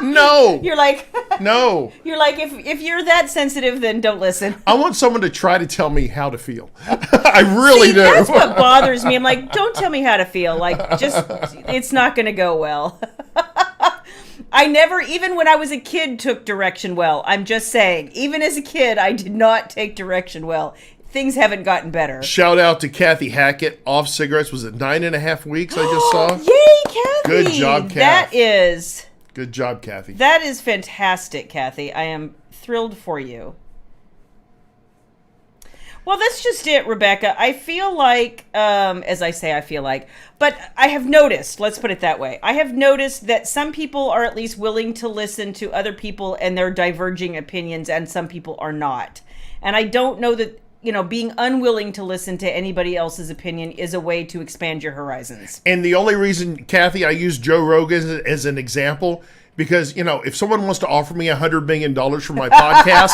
No. You're like... No. You're like, if you're that sensitive, then don't listen. I want someone to try to tell me how to feel. I really do. That's what bothers me. I'm like, don't tell me how to feel. Like, just, it's not going to go well. I never, even when I was a kid, took direction well. I'm just saying, even as a kid, I did not take direction well. Things haven't gotten better. Shout out to Kathy Hackett. Off cigarettes. Was it 9.5 weeks I just saw? Yay, Kathy. Good job, Kathy. That is... Good job, Kathy. That is fantastic, Kathy. I am thrilled for you. Well, that's just it, Rebecca. I feel like, as I say, I feel like, but I have noticed, let's put it that way. I have noticed that some people are at least willing to listen to other people and their diverging opinions, and some people are not. And I don't know that, being unwilling to listen to anybody else's opinion is a way to expand your horizons. And the only reason, Kathy, I use Joe Rogan as an example, because, if someone wants to offer me $100 million for my podcast,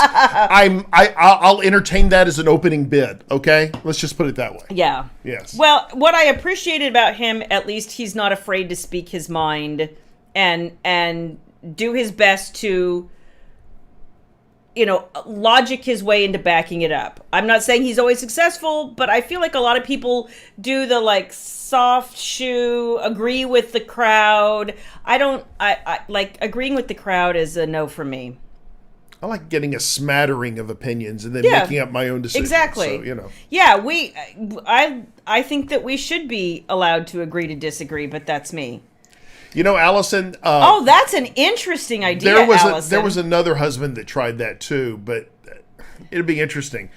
I'll entertain that as an opening bid. Okay, let's just put it that way. Yeah. Yes. Well, what I appreciated about him, at least, he's not afraid to speak his mind and do his best to, logic his way into backing it up. I'm not saying he's always successful, but I feel like a lot of people do the soft shoe, agree with the crowd. I like agreeing with the crowd is a no for me. I like getting a smattering of opinions and then making up my own decisions. Exactly. So, Yeah, I think that we should be allowed to agree to disagree, but that's me. Allison... that's an interesting idea, Allison. There was another husband that tried that too, but it'd be interesting.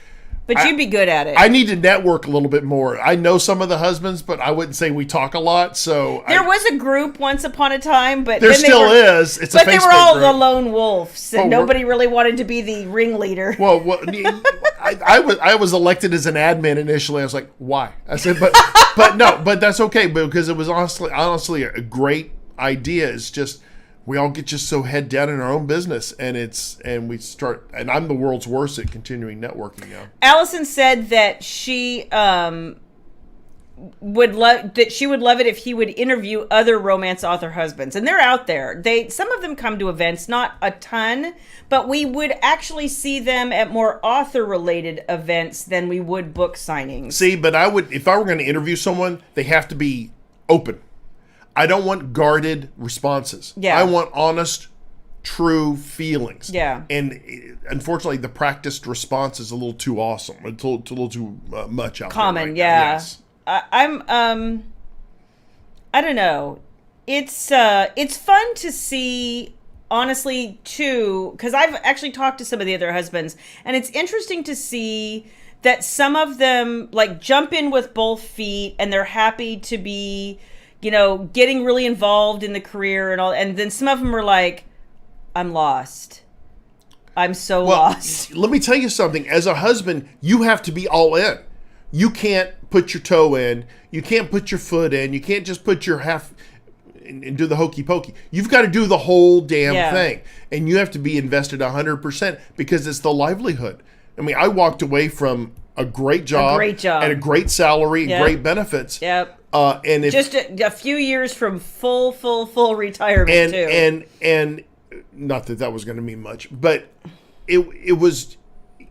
But you'd be good at it. I need to network a little bit more. I know some of the husbands, but I wouldn't say we talk a lot. So there was a group once upon a time, but there still is. It's a Facebook group. But they were all the lone wolves, and nobody really wanted to be the ringleader. Well, I was elected as an admin initially. I was like, why? I said, but that's okay because it was honestly a great idea. It's just we all get just so head down in our own business, and I'm the world's worst at continuing networking now. Allison said that she would love it if he would interview other romance author husbands, and they're out there. Some of them come to events, not a ton, but we would actually see them at more author related events than we would book signings. See, but if I were going to interview someone, they have to be open. I don't want guarded responses. Yeah. I want honest, true feelings. Yeah. And unfortunately, the practiced response is a little too awesome. It's a little too much out common, there. Yeah. Yes. I don't know. It's fun to see, honestly, too, because I've actually talked to some of the other husbands, and it's interesting to see that some of them jump in with both feet, and they're happy to be, getting really involved in the career and all. And then some of them are like, I'm lost. I'm so lost. Let me tell you something. As a husband, you have to be all in. You can't put your toe in. You can't put your foot in. You can't just put your half and do the hokey pokey. You've got to do the whole damn thing. And you have to be invested 100% because it's the livelihood. I mean, I walked away from a great job. And a great salary and great benefits. Yep. And just a few years from full retirement too. And not that was going to mean much, but it was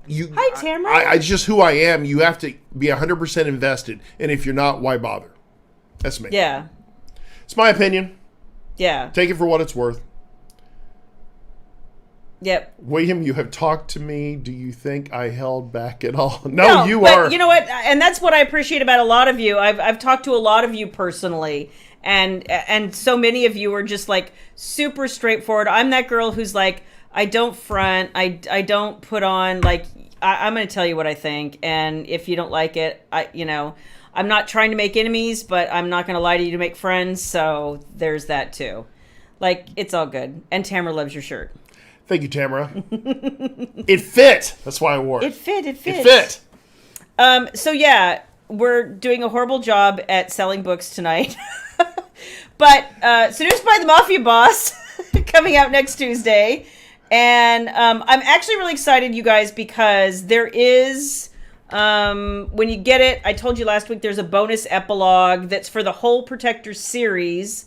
you. Hi, Tamara. I just who I am. You have to be 100% invested, and if you're not, why bother? That's me. Yeah. It's my opinion. Yeah. Take it for what it's worth. Yep. William, you have talked to me. Do you think I held back at all? No, you are. You know what? And that's what I appreciate about a lot of you. I've talked to a lot of you personally, and so many of you are just super straightforward. I'm that girl who's I don't front. I don't put on I'm going to tell you what I think, and if you don't like it, I'm not trying to make enemies, but I'm not going to lie to you to make friends. So there's that too. It's all good. And Tamara loves your shirt. Thank you, Tamara. It fit. That's why I wore it. It fit. So yeah, we're doing a horrible job at selling books tonight. But Seduced by the Mafia Boss coming out next Tuesday. And I'm actually really excited, you guys, because there is, when you get it, I told you last week, there's a bonus epilogue that's for the whole Protector series.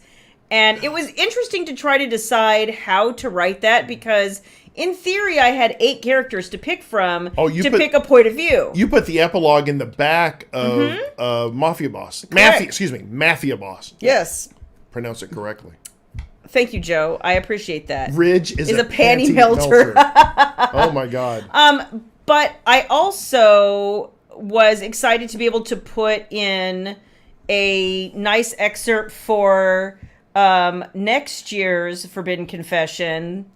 And it was interesting to try to decide how to write that because in theory, I had 8 characters to pick from pick a point of view. You put the epilogue in the back of Mafia Boss. Mafia Boss. Yes. Pronounce it correctly. Thank you, Joe. I appreciate that. Ridge is a panty melter. Oh, my God. But I also was excited to be able to put in a nice excerpt for next year's Forbidden Confession.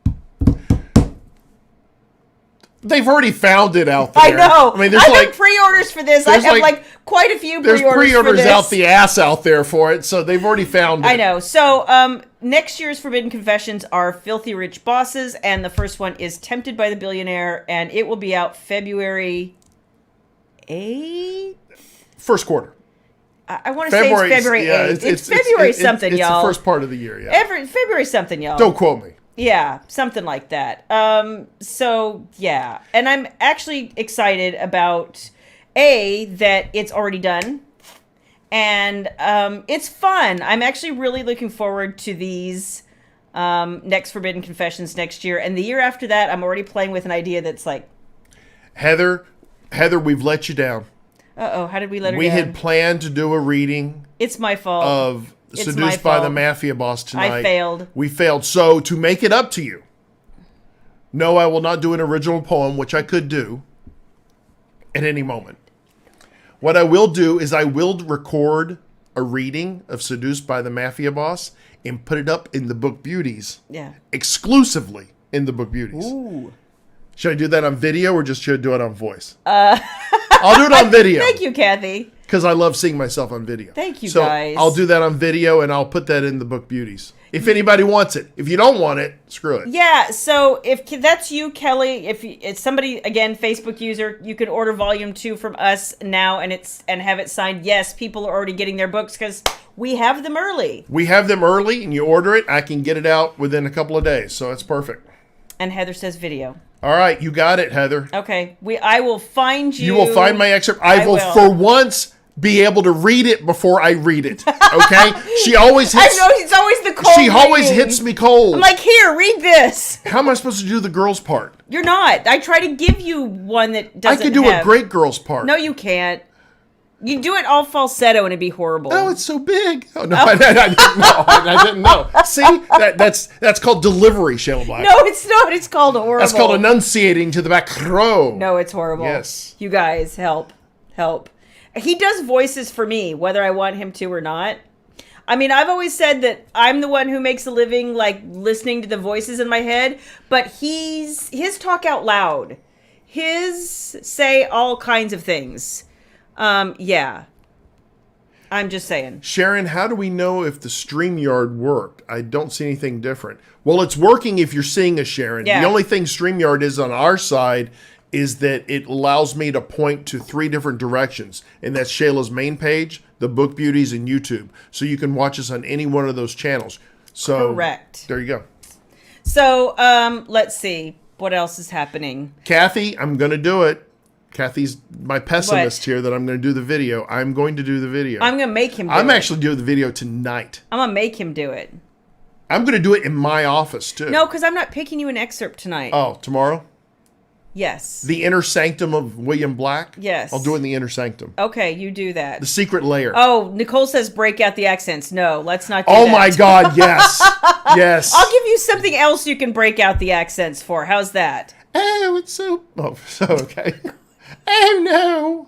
They've already found it out there. I know. I mean, there's have pre-orders for this. I have quite a few pre-orders. There's pre-orders for this. out the ass out there for it, so they've already found it. I know. So next year's Forbidden Confessions are Filthy Rich Bosses, and the first one is Tempted by the Billionaire, and it will be out February 8th? First quarter. I want to say it's February 8th. It's February something, y'all. It's the first part of the year, yeah. February something, y'all. Don't quote me. Yeah, something like that. So, yeah. And I'm actually excited about, that it's already done. And it's fun. I'm actually really looking forward to these next Forbidden Confessions next year. And the year after that, I'm already playing with an idea that's like... Heather, we've let you down. Uh-oh, how did we let her down? We had planned to do a reading... It's my fault. ...of Seduced by the Mafia Boss tonight. I failed. We failed. So, to make it up to you, no, I will not do an original poem, which I could do at any moment. What I will do is I will record a reading of Seduced by the Mafia Boss and put it up in the Book Beauties. Yeah. Exclusively in the Book Beauties. Ooh. Should I do that on video or just should I do it on voice? I'll do it on video. Thank you, Kathy. Because I love seeing myself on video. Thank you, so guys. I'll do that on video and I'll put that in the Book Beauties. If anybody wants it. If you don't want it, screw it. Yeah, so if that's you, Kelly, if it's somebody, again, Facebook user, you can order volume 2 from us now and have it signed. Yes, people are already getting their books because we have them early. We have them early and you order it. I can get it out within a couple of days. So it's perfect. And Heather says video. All right, you got it, Heather. Okay, I will find you. You will find my excerpt. I will for once be able to read it before I read it. Okay? She always hits... I know, it's always the cold She always hits me cold. I'm like, here, read this. How am I supposed to do the girl's part? You're not. I try to give you one that doesn't I could do a great girl's part. No, you can't. You do it all falsetto and it'd be horrible. Oh, it's so big. Oh, no, I didn't know. I didn't know. See? That's called delivery, Shayla Black. No, it's not. It's called horrible. That's called enunciating to the back row. No, it's horrible. Yes. You guys, help. He does voices for me, whether I want him to or not. I mean, I've always said that I'm the one who makes a living, like, listening to the voices in my head, but his talk out loud. His say all kinds of things. Yeah. I'm just saying. Sharon, how do we know if the StreamYard worked? I don't see anything different. Well, it's working if you're seeing us, Sharon. Yeah. The only thing StreamYard is on our side is that it allows me to point to 3 different directions. And that's Shayla's main page, the Book Beauties, and YouTube. So you can watch us on any one of those channels. So correct. There you go. So, let's see. What else is happening? Kathy, I'm going to do it. Kathy's my pessimist here that I'm going to do the video. I'm going to do the video. I'm going to make him do it. I'm actually doing the video tonight. I'm going to make him do it. I'm going to do it in my office, too. No, because I'm not picking you an excerpt tonight. Oh, tomorrow? Yes. The Inner Sanctum of William Black? Yes. I'll do it in the Inner Sanctum. Okay, you do that. The Secret Layer. Oh, Nicole says break out the accents. No, let's not do that. Oh that. my God, yes. Yes. I'll give you something else you can break out the accents for. How's that? Oh, it's so... Oh, so okay. Oh, no.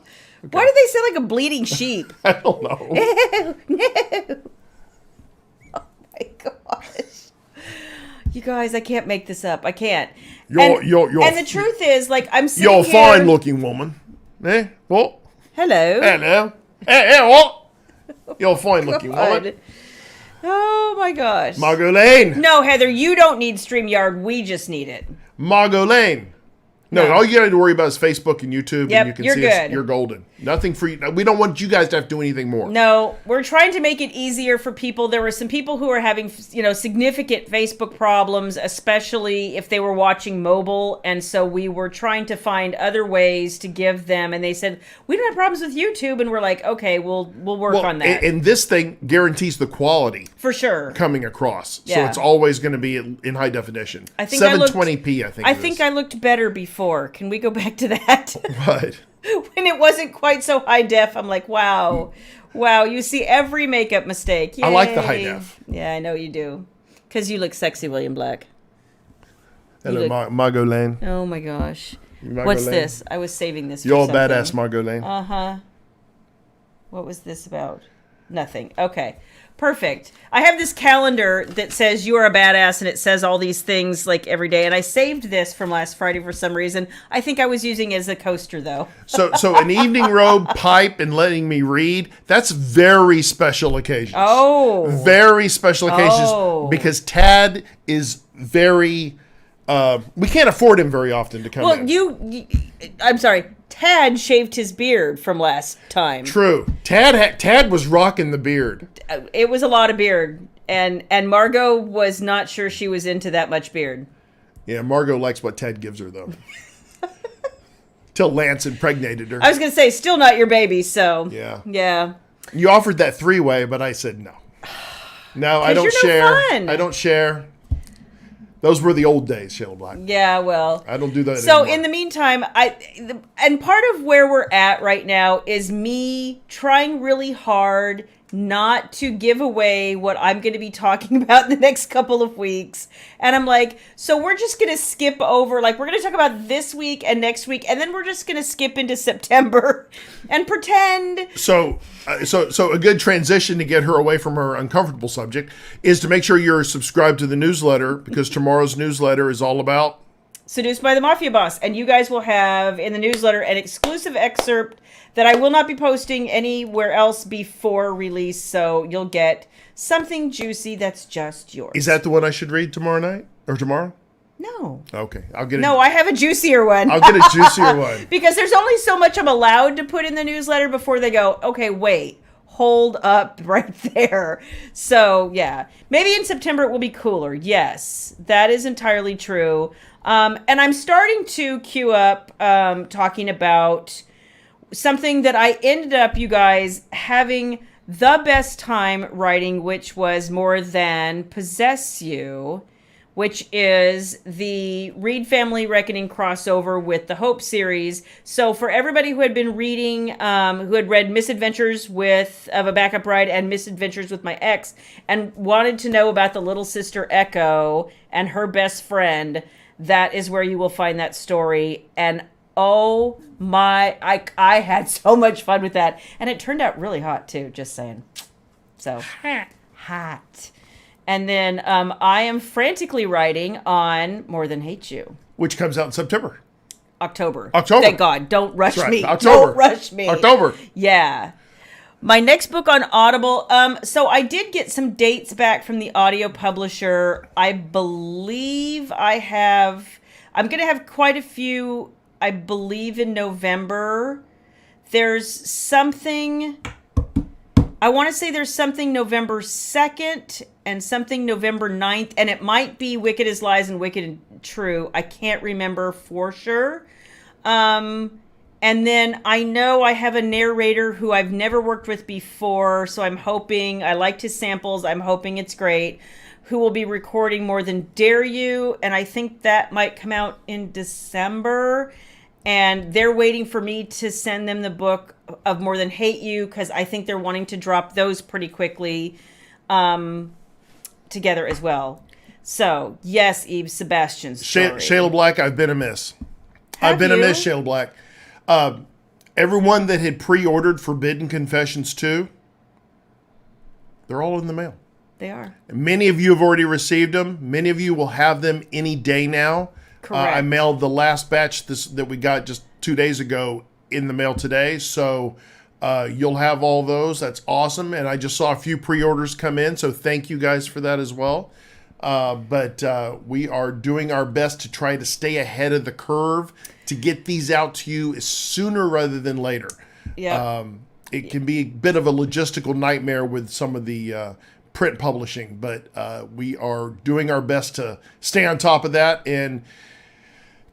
Okay. Why do they sound like a bleeding sheep? I don't know. No. Oh my gosh. You guys, I can't make this up. I can't. And the truth is, like, I'm sitting here... You're a fine-looking woman. Eh? What? Hello. Hello. Hey, what? You're a fine-looking woman. Oh, my gosh. Margot Lane. No, Heather, you don't need StreamYard. We just need it. Margot Lane. No, all you got to worry about is Facebook and YouTube, Yep, and you can you're see good. us. You're golden. Nothing for you. We don't want you guys to have to do anything more. No, we're trying to make it easier for people. There were some people who were having, significant Facebook problems, especially if they were watching mobile, and so we were trying to find other ways to give them. And they said we don't have problems with YouTube, and we're like, okay, we'll work on that. And this thing guarantees the quality for sure coming across, so Yeah. it's always going to be in high definition. I think 720p. I think I looked better before. Can we go back to that? What? When it wasn't quite so high def, I'm like, wow, you see every makeup mistake. Yay. I like the high def. Yeah, I know you do. Because you look sexy, William Black. Hello, Margot Lane. Oh my gosh. Margot What's Lane. this? I was saving this for You're a something. badass, Margot Lane. Uh-huh. What was this about? Nothing. Okay. Perfect. I have this calendar that says you are a badass, and it says all these things like every day. And I saved this from last Friday for some reason. I think I was using it as a coaster though. So an evening robe, pipe, and letting me read, that's very special occasions. Oh. Very special occasions because Tad is very, we can't afford him very often to come in. I'm sorry. Tad shaved his beard from last time. True. Tad was rocking the beard. It was a lot of beard, and Margot was not sure she was into that much beard. Yeah, Margot likes what Tad gives her, though. Till Lance impregnated her. I was going to say, still not your baby, so. Yeah. You offered that three-way, but I said no. No, I don't share. Fun. I don't share. Those were the old days, Shayla Black. Yeah, well. I don't do that So anymore. in the meantime, and part of where we're at right now is me trying really hard not to give away what I'm going to be talking about in the next couple of weeks. And I'm like, so we're just going to skip over, like we're going to talk about this week and next week, and then we're just going to skip into September and pretend. So a good transition to get her away from her uncomfortable subject is to make sure you're subscribed to the newsletter, because tomorrow's newsletter is all about Seduced by the Mafia Boss. And you guys will have in the newsletter an exclusive excerpt that I will not be posting anywhere else before release. So you'll get something juicy that's just yours. Is that the one I should read tomorrow night or tomorrow? No. Okay. I'll get No, I have a juicier one. I'll get a juicier one. Because there's only so much I'm allowed to put in the newsletter before they go, okay, wait, hold up right there. So, yeah. Maybe in September it will be cooler. Yes, that is entirely true. And I'm starting to queue up talking about something that I ended up, you guys, having the best time writing, which was More Than Possess You, which is the Reed Family Reckoning crossover with the Hope series. So for everybody who had been reading, who had read Misadventures of a Backup Bride and Misadventures with My Ex, and wanted to know about the little sister Echo and her best friend, that is where you will find that story. And oh my, I had so much fun with that. And it turned out really hot too, just saying. So, hot. And then I am frantically writing on More Than Hate You. Which comes out in September. October. October. Thank God. Don't rush me. October. Don't rush me. October. Yeah. My next book on Audible. So I did get some dates back from the audio publisher. I believe I'm going to have quite a few, I believe, in November. There's something, I want to say there's something November 2nd and something November 9th. And it might be Wicked as Lies and Wicked and True. I can't remember for sure. And then I know I have a narrator who I've never worked with before, so I'm hoping, I liked his samples, I'm hoping it's great, who will be recording More Than Dare You, and I think that might come out in December, and they're waiting for me to send them the book of More Than Hate You, because I think they're wanting to drop those pretty quickly together as well. So, yes, Eve, Sebastian's story. Shayla Black, I've been amiss. Have I've been you? amiss, Shayla Black. Everyone that had pre-ordered Forbidden Confessions 2, they're all in the mail. They are. Many of you have already received them. Many of you will have them any day now. Correct. I mailed the last batch that we got just 2 days ago in the mail today. So you'll have all those. That's awesome. And I just saw a few pre-orders come in. So thank you guys for that as well. But we are doing our best to try to stay ahead of the curve to get these out to you sooner rather than later. Yeah. It can be a bit of a logistical nightmare with some of the print publishing, but we are doing our best to stay on top of that and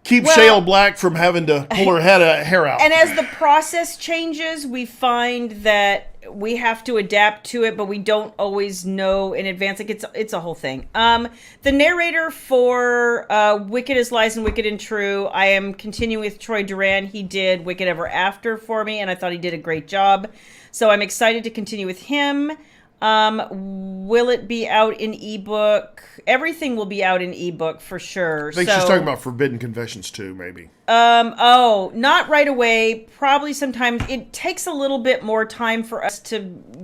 keep Shayla Black from having to pull her hair out. And as the process changes, we find that we have to adapt to it, but we don't always know in advance. Like it's a whole thing. The narrator for Wicked as Lies and Wicked and True, I am continuing with Troy Duran. He did Wicked Ever After for me, and I thought he did a great job. So I'm excited to continue with him. Will it be out in ebook? Everything will be out in ebook for sure. I think she's talking about Forbidden Confessions too, maybe. Not right away. Probably sometime. It takes a little bit more time for us to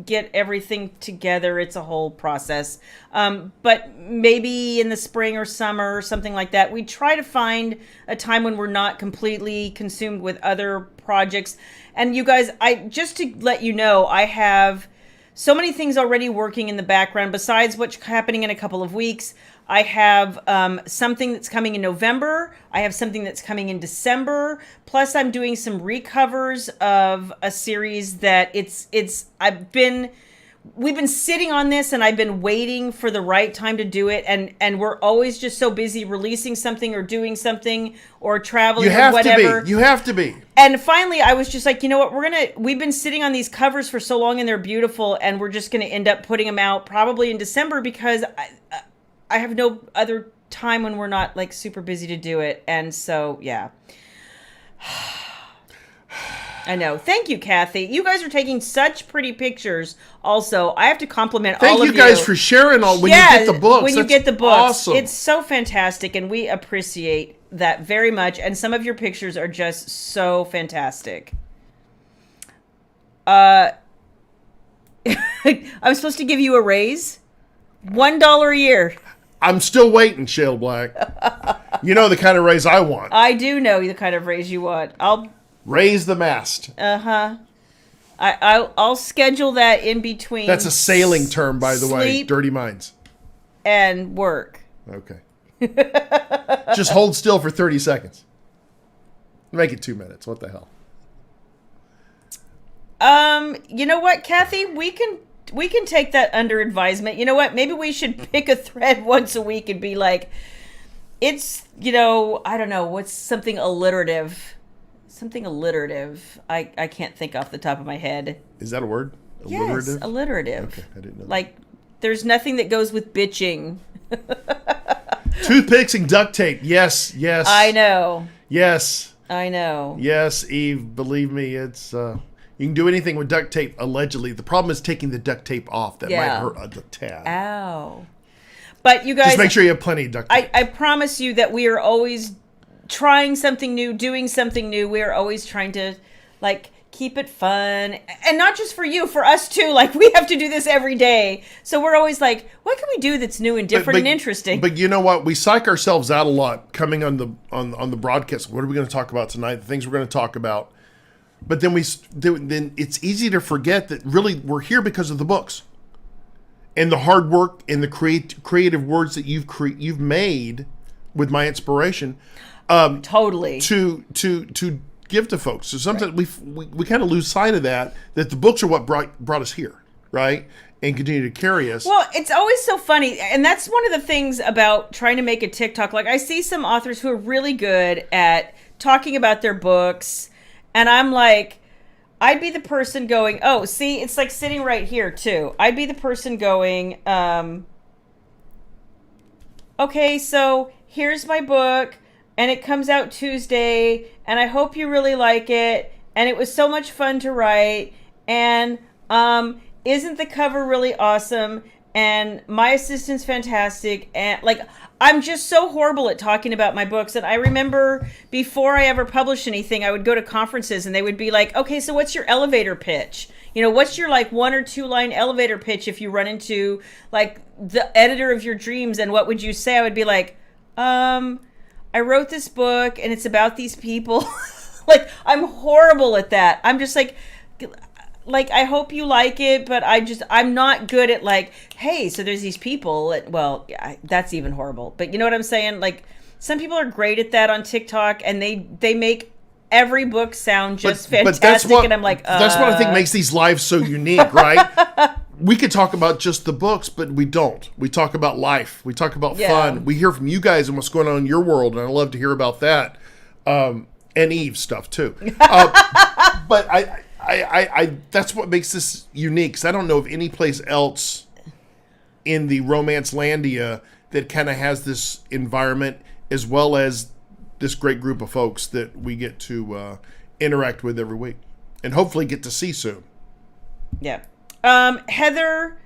get everything together. It's a whole process. But maybe in the spring or summer or something like that. We try to find a time when we're not completely consumed with other projects. And you guys, just to let you know, I have so many things already working in the background besides what's happening in a couple of weeks. I have something that's coming in November. I have something that's coming in December. Plus, I'm doing some recovers of a series that we've been sitting on this, and I've been waiting for the right time to do it. And we're always just so busy releasing something or doing something or traveling or whatever. You have to be. And finally, I was just like, you know what? We've been sitting on these covers for so long, and they're beautiful, and we're just going to end up putting them out probably in December because I have no other time when we're not like super busy to do it. And so, yeah. I know. Thank you, Kathy. You guys are taking such pretty pictures. Also, I have to compliment all of you. Thank you guys for sharing all when you get the books. When you get the books. Awesome. It's so fantastic, and we appreciate that very much. And some of your pictures are just so fantastic. I'm supposed to give you a raise? $1 a year. I'm still waiting, Shayla Black. You know the kind of raise I want. I do know the kind of raise you want. I'll raise the mast. I'll schedule that in between. That's a sailing term, by the way. Dirty Minds. And work. Okay. Just hold still for 30 seconds. Make it 2 minutes. What the hell? You know what, Kathy? We can take that under advisement. You know what? Maybe we should pick a thread once a week and be like, it's, I don't know, what's something alliterative. Something alliterative. I can't think off the top of my head. Is that a word? Alliterative? Yes, alliterative. Okay, I didn't know that. Like, there's nothing that goes with bitching. Toothpicks and duct tape. Yes. I know. Yes. I know. Yes, Eve, believe me, it's you can do anything with duct tape, allegedly. The problem is taking the duct tape off. That might hurt a tad. Ow. But you guys, just make sure you have plenty of duct tape. I promise you that we are always trying something new, doing something new. We are always trying to keep it fun, and not just for you, for us too. Like, we have to do this every day, so we're always like, what can we do that's new and different and interesting? But you know what? We psych ourselves out a lot coming on the broadcast. What are we going to talk about tonight? The things we're going to talk about. But then then it's easy to forget that really we're here because of the books and the hard work and the creative words that you've made with my inspiration. Totally. To give to folks. So sometimes we kind of lose sight of that the books are what brought us here, right? And continue to carry us. Well, it's always so funny. And that's one of the things about trying to make a TikTok. Like, I see some authors who are really good at talking about their books. And I'm like, I'd be the person going, oh, see, it's like sitting right here too. I'd be the person going, okay, so here's my book. And it comes out Tuesday, and I hope you really like it. And it was so much fun to write. And isn't the cover really awesome? And my assistant's fantastic. And I'm just so horrible at talking about my books. And I remember before I ever published anything, I would go to conferences, and they would be like, okay, so what's your elevator pitch? What's your 1 or 2 line elevator pitch if you run into the editor of your dreams? And what would you say? I would be like, I wrote this book and it's about these people. I'm horrible at that. I'm just like, I hope you like it, but I'm not good at hey, so there's these people. Well, that's even horrible. But you know what I'm saying? Some people are great at that on TikTok, and they make every book sound just fantastic. And I'm like, that's what I think makes these lives so unique, right? We could talk about just the books, but we don't. We talk about life. We talk about fun. We hear from you guys and what's going on in your world, and I love to hear about that. And Eve stuff too. But I that's what makes this unique. 'Cause I don't know of any place else in the romance landia that kind of has this environment as well as this great group of folks that we get to interact with every week and hopefully get to see soon. Yeah. Heather,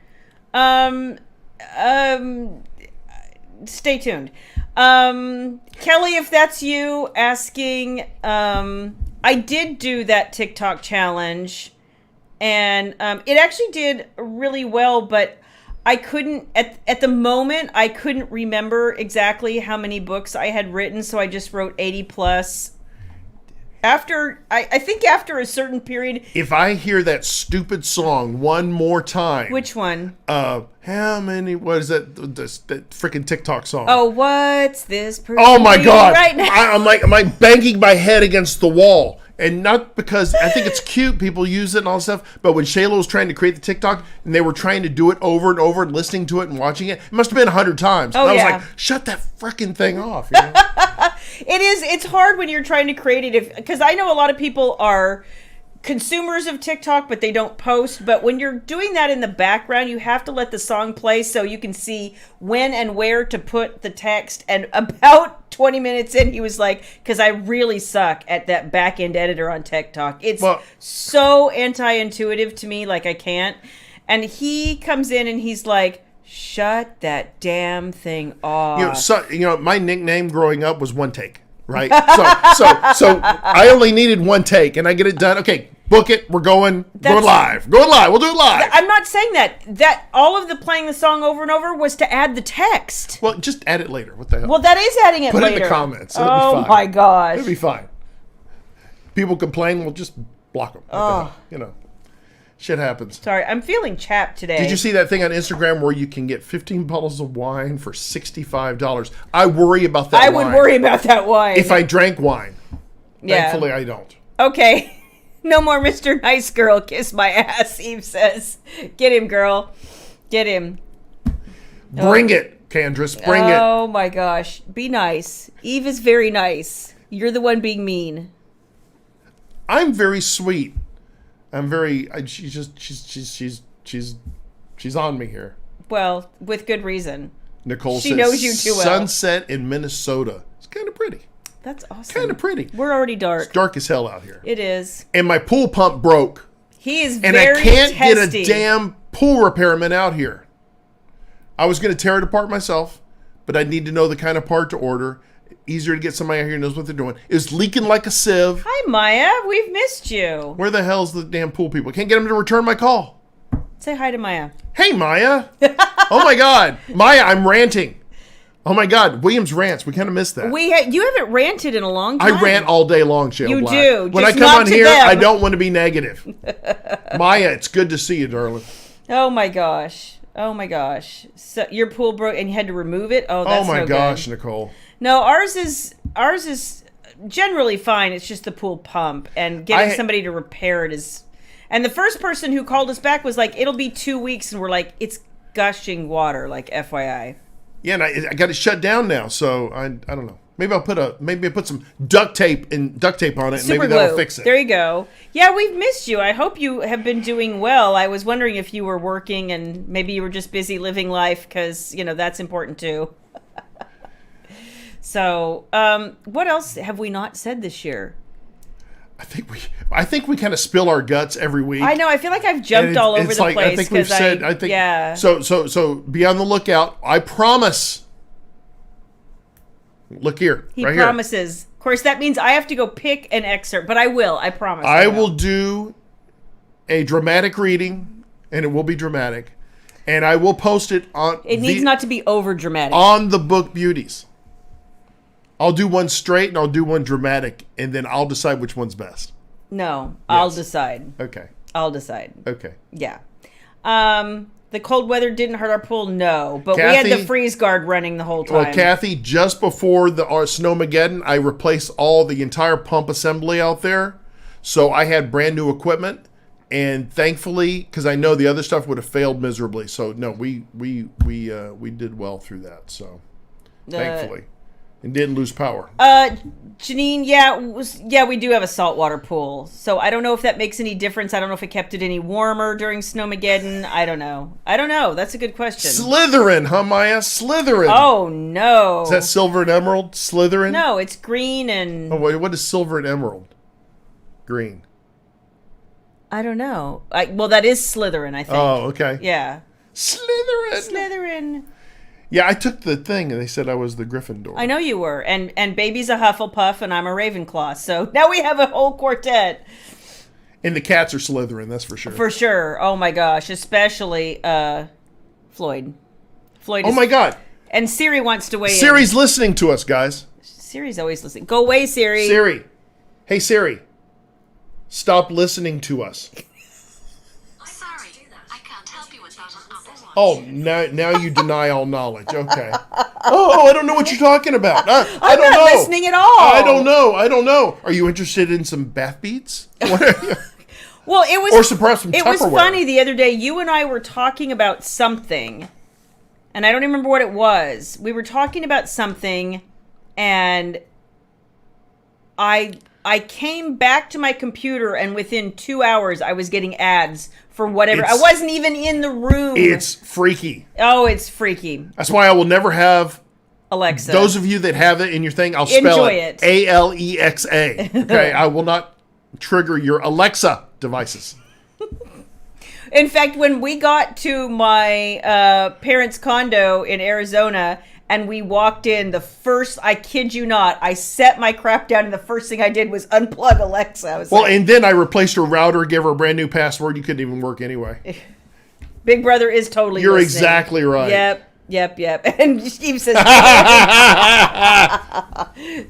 stay tuned. Kelly, if that's you asking, I did do that TikTok challenge, and it actually did really well, but I couldn't, at the moment, I couldn't remember exactly how many books I had written, so I just wrote 80 plus. I think after a certain period. If I hear that stupid song one more time. Which one? How many, what is that freaking TikTok song? Oh, what's this? Oh my God. Right now? I'm like banging my head against the wall. And not because I think it's cute, people use it and all that stuff, but when Shayla was trying to create the TikTok and they were trying to do it over and over and listening to it and watching it, it must have been 100 times. Oh, and I was yeah. like, shut that freaking thing off. You know? It's hard when you're trying to create it, because I know a lot of people are consumers of TikTok, but they don't post. But when you're doing that in the background, you have to let the song play so you can see when and where to put the text. And about 20 minutes in, he was like, because I really suck at that back end editor on TikTok. It's so anti-intuitive to me, like I can't. And he comes in and he's like, shut that damn thing off. My nickname growing up was One Take. Right, so I only needed one take, and I get it done. Okay, book it. We're going live. Going live. We'll do it live. I'm not saying that. That all of the playing the song over and over was to add the text. Well, just add it later. What the hell? Well, that is adding it later. Put it in the comments. It'll be fine. My gosh, it'll be fine. People complain. We'll just block them. Oh, shit happens. Sorry, I'm feeling chapped today. Did you see that thing on Instagram where you can get 15 bottles of wine for $65? I worry about that. I would worry about that wine if I drank wine. Yeah. Thankfully, I don't. Okay. No more Mr. Nice Girl. Kiss my ass, Eve says. Get him, girl. Get him. Bring it, Candrace. Bring it. Oh, my gosh. Be nice. Eve is very nice. You're the one being mean. I'm very sweet. I'm very. She's on me here. Well, with good reason. Nicole she says, knows you too well. Sunset in Minnesota. It's kind of pretty. That's awesome. Kind of pretty. We're already dark. It's dark as hell out here. It is. And my pool pump broke. He is and very I can't testy. Get a damn pool repairman out here. I was going to tear it apart myself, but I need to know the kind of part to order. Easier to get somebody out here who knows what they're doing. It's leaking like a sieve. Hi, Maya. We've missed you. Where the hell's the damn pool people? Can't get them to return my call. Say hi to Maya. Hey, Maya. Oh, my God. Maya, I'm ranting. Oh, my God. Williams rants. We kind of missed that. You haven't ranted in a long time. I rant all day long, Shayla You Black. do. When just I come not on to here, them. I don't want to be negative. Maya, it's good to see you, darling. Oh, my gosh. Oh, my gosh. So your pool broke and you had to remove it? Oh, that's my no gosh, good. Nicole. No, ours is generally fine. It's just the pool pump, and getting somebody to repair it is. And the first person who called us back was like, "It'll be 2 weeks," and we're like, "It's gushing water." Like, FYI. Yeah, and I got it shut down now, so I don't know. Maybe I put some duct tape on it, and Super maybe glue. that'll fix it. There you go. Yeah, we've missed you. I hope you have been doing well. I was wondering if you were working, and maybe you were just busy living life, because that's important too. So, what else have we not said this year? I think we kind of spill our guts every week. I know. I feel like I've jumped all over the place. I think we've said. Yeah. So be on the lookout. I promise. Look here. He right promises. Here. Of course, that means I have to go pick an excerpt, but I will. I promise. I will do a dramatic reading, and it will be dramatic, and I will post it on. It needs not to be over dramatic. On the Book Beauties. I'll do one straight and I'll do one dramatic, and then I'll decide which one's best. No, yes. I'll decide. Okay. I'll decide. Okay. Yeah. The cold weather didn't hurt our pool, no. But Kathy, we had the freeze guard running the whole time. Well, Kathy, just before the Snowmageddon, I replaced the entire pump assembly out there. So I had brand new equipment. And thankfully, because I know the other stuff would have failed miserably. So, no, we did well through that. So, thankfully. And didn't lose power. Janine, we do have a saltwater pool. So I don't know if that makes any difference. I don't know if it kept it any warmer during Snowmageddon. I don't know. That's a good question. Slytherin, huh, Maya? Slytherin. Oh, no. Is that silver and emerald? Slytherin? No, it's green and... Oh, wait, what is silver and emerald? Green. I don't know. Well, that is Slytherin, I think. Oh, okay. Yeah. Slytherin. Yeah, I took the thing, and they said I was the Gryffindor. I know you were. And Baby's a Hufflepuff, and I'm a Ravenclaw. So now we have a whole quartet. And the cats are Slytherin, that's for sure. For sure. Oh, my gosh. Especially Floyd. Floyd Oh, my God. And Siri wants to weigh in. Siri's listening to us, guys. Siri's always listening. Go away, Siri. Siri. Hey, Siri. Stop listening to us. Sorry, I can't help you with that on Apple Watch. Oh, now you deny all knowledge. Okay. Oh, I don't know what you're talking about. I I'm don't not know. listening at all. I don't know. Are you interested in some bath beats? Well, it was... Or perhaps some Tupperware. It was funny the other day. You and I were talking about something, and I don't remember what it was. We were talking about something, and I came back to my computer, and within 2 hours, I was getting ads for whatever. I wasn't even in the room. It's freaky. Oh, it's freaky. That's why I will never have Alexa. Those of you that have it in your thing, I'll spell Enjoy it. Alexa. Okay, I will not trigger your Alexa devices. In fact, when we got to my parents' condo in Arizona and we walked in, I kid you not, I set my crap down and the first thing I did was unplug Alexa. And then I replaced her router, gave her a brand new password. You couldn't even work anyway. Big Brother is totally You're listening. exactly right. Yep. And Steve says,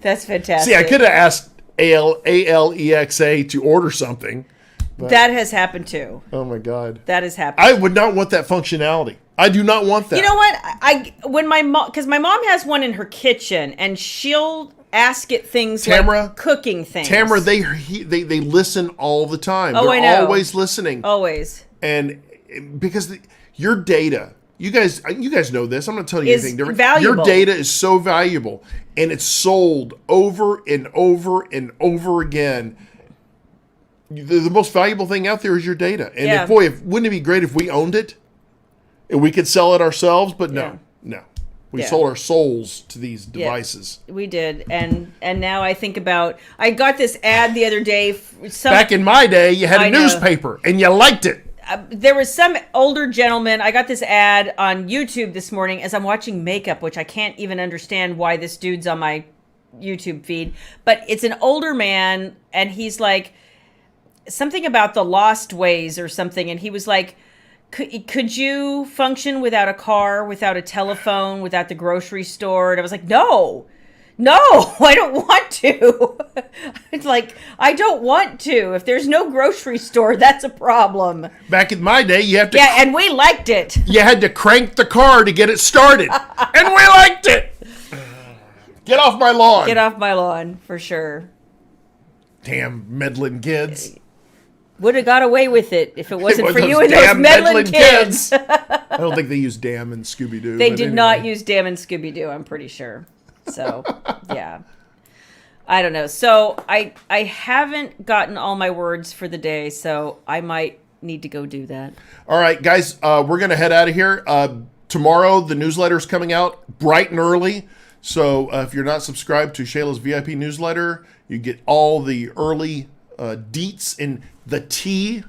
that's fantastic. See, I could have asked Alexa to order something. That has happened too. Oh my God. That has happened. I would not want that functionality. I do not want that. You know what? When my mom, because my mom has one in her kitchen, and she'll ask it things like cooking things. Tamara, they listen all the time. Oh, They're I know. always listening. Always. And because your data, you guys know this. I'm not telling you anything different. Valuable. Your data is so valuable, and it's sold over and over and over again. The most valuable thing out there is your data. And wouldn't it be great if we owned it? And we could sell it ourselves, but no. We sold our souls to these devices. Yeah, we did. And now I think about, I got this ad the other day. Back in my day, you had a newspaper and you liked it. There was some older gentleman. I got this ad on YouTube this morning as I'm watching makeup, which I can't even understand why this dude's on my YouTube feed. But it's an older man, and he's like, something about the lost ways or something. And he was like, could you function without a car, without a telephone, without the grocery store? And I was like, no, I don't want to. It's like, I don't want to. If there's no grocery store, that's a problem. Back in my day, you have to... Yeah, and we liked it. You had to crank the car to get it started. And we liked it. Get off my lawn. Get off my lawn, for sure. Damn meddling kids. Would have got away with it if it wasn't for you and those meddling kids. I don't think they used damn and Scooby-Doo. They did not use damn and Scooby-Doo, I'm pretty sure. So, yeah. I don't know. So, I haven't gotten all my words for the day, so I might need to go do that. All right, guys, we're going to head out of here. Tomorrow, the newsletter is coming out bright and early. So, if you're not subscribed to Shayla's VIP newsletter, you get all the early deets in the tea.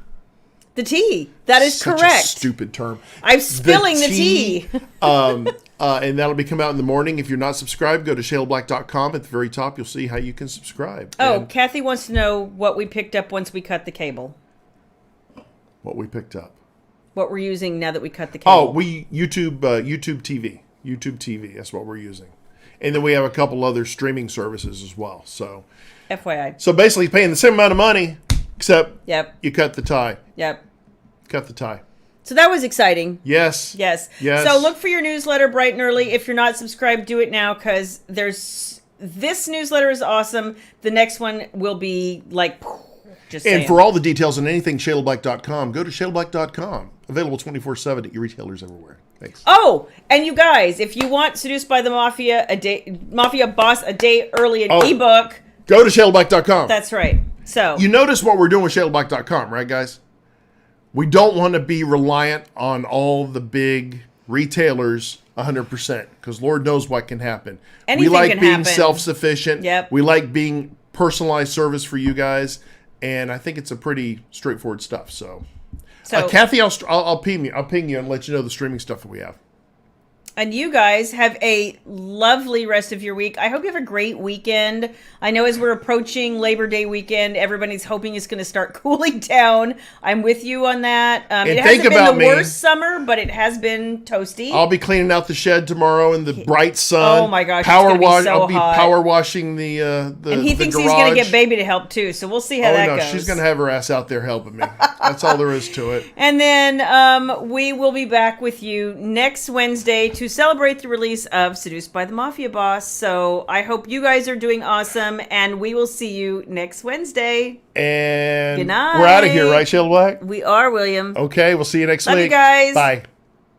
The tea. That is Such correct. A stupid term. I'm spilling the tea. And that'll be come out in the morning. If you're not subscribed, go to shaylablack.com. At the very top, you'll see how you can subscribe. Oh, Kathy wants to know what we picked up once we cut the cable. What we picked up. What we're using now that we cut the cable. Oh, YouTube TV. YouTube TV. That's what we're using. And then we have a couple other streaming services as well. So, FYI. So basically paying the same amount of money, except you cut the tie. Yep. Cut the tie. So that was exciting. Yes. Yes. Yes. So look for your newsletter bright and early. If you're not subscribed, do it now because this newsletter is awesome. The next one will be like, just saying. And for all the details on anything ShaylaBlack.com, go to ShaylaBlack.com. Available 24/7 at your retailers everywhere. Thanks. Oh, and you guys, if you want Seduced by the Mafia, Mafia Boss a day early, an ebook. Go to ShaylaBlack.com. That's right. So you notice what we're doing with ShaylaBlack.com, right, guys? We don't want to be reliant on all the big retailers 100% because Lord knows what can happen. Anything we like can being happen. Self-sufficient. Yep. We like being personalized service for you guys, and I think it's a pretty straightforward stuff. So Kathy, I'll ping you and let you know the streaming stuff that we have. And you guys have a lovely rest of your week. I hope you have a great weekend. I know as we're approaching Labor Day weekend, everybody's hoping it's going to start cooling down. I'm with you on that. It hasn't been the worst summer, but it has been toasty. I'll be cleaning out the shed tomorrow in the bright sun. Oh my gosh, power wash. so I'll be hot. Power washing the and he thinks garage. he's going to get baby to help too. So we'll see how that goes. She's going to have her ass out there helping me. That's all there is to it. And then we will be back with you next Wednesday to celebrate the release of Seduced by the Mafia Boss. So I hope you guys are doing awesome, and we will see you next Wednesday. And good night. We're out of here, right, Shayla Black? We are, William. Okay, we'll see you next week. Love you guys. Bye.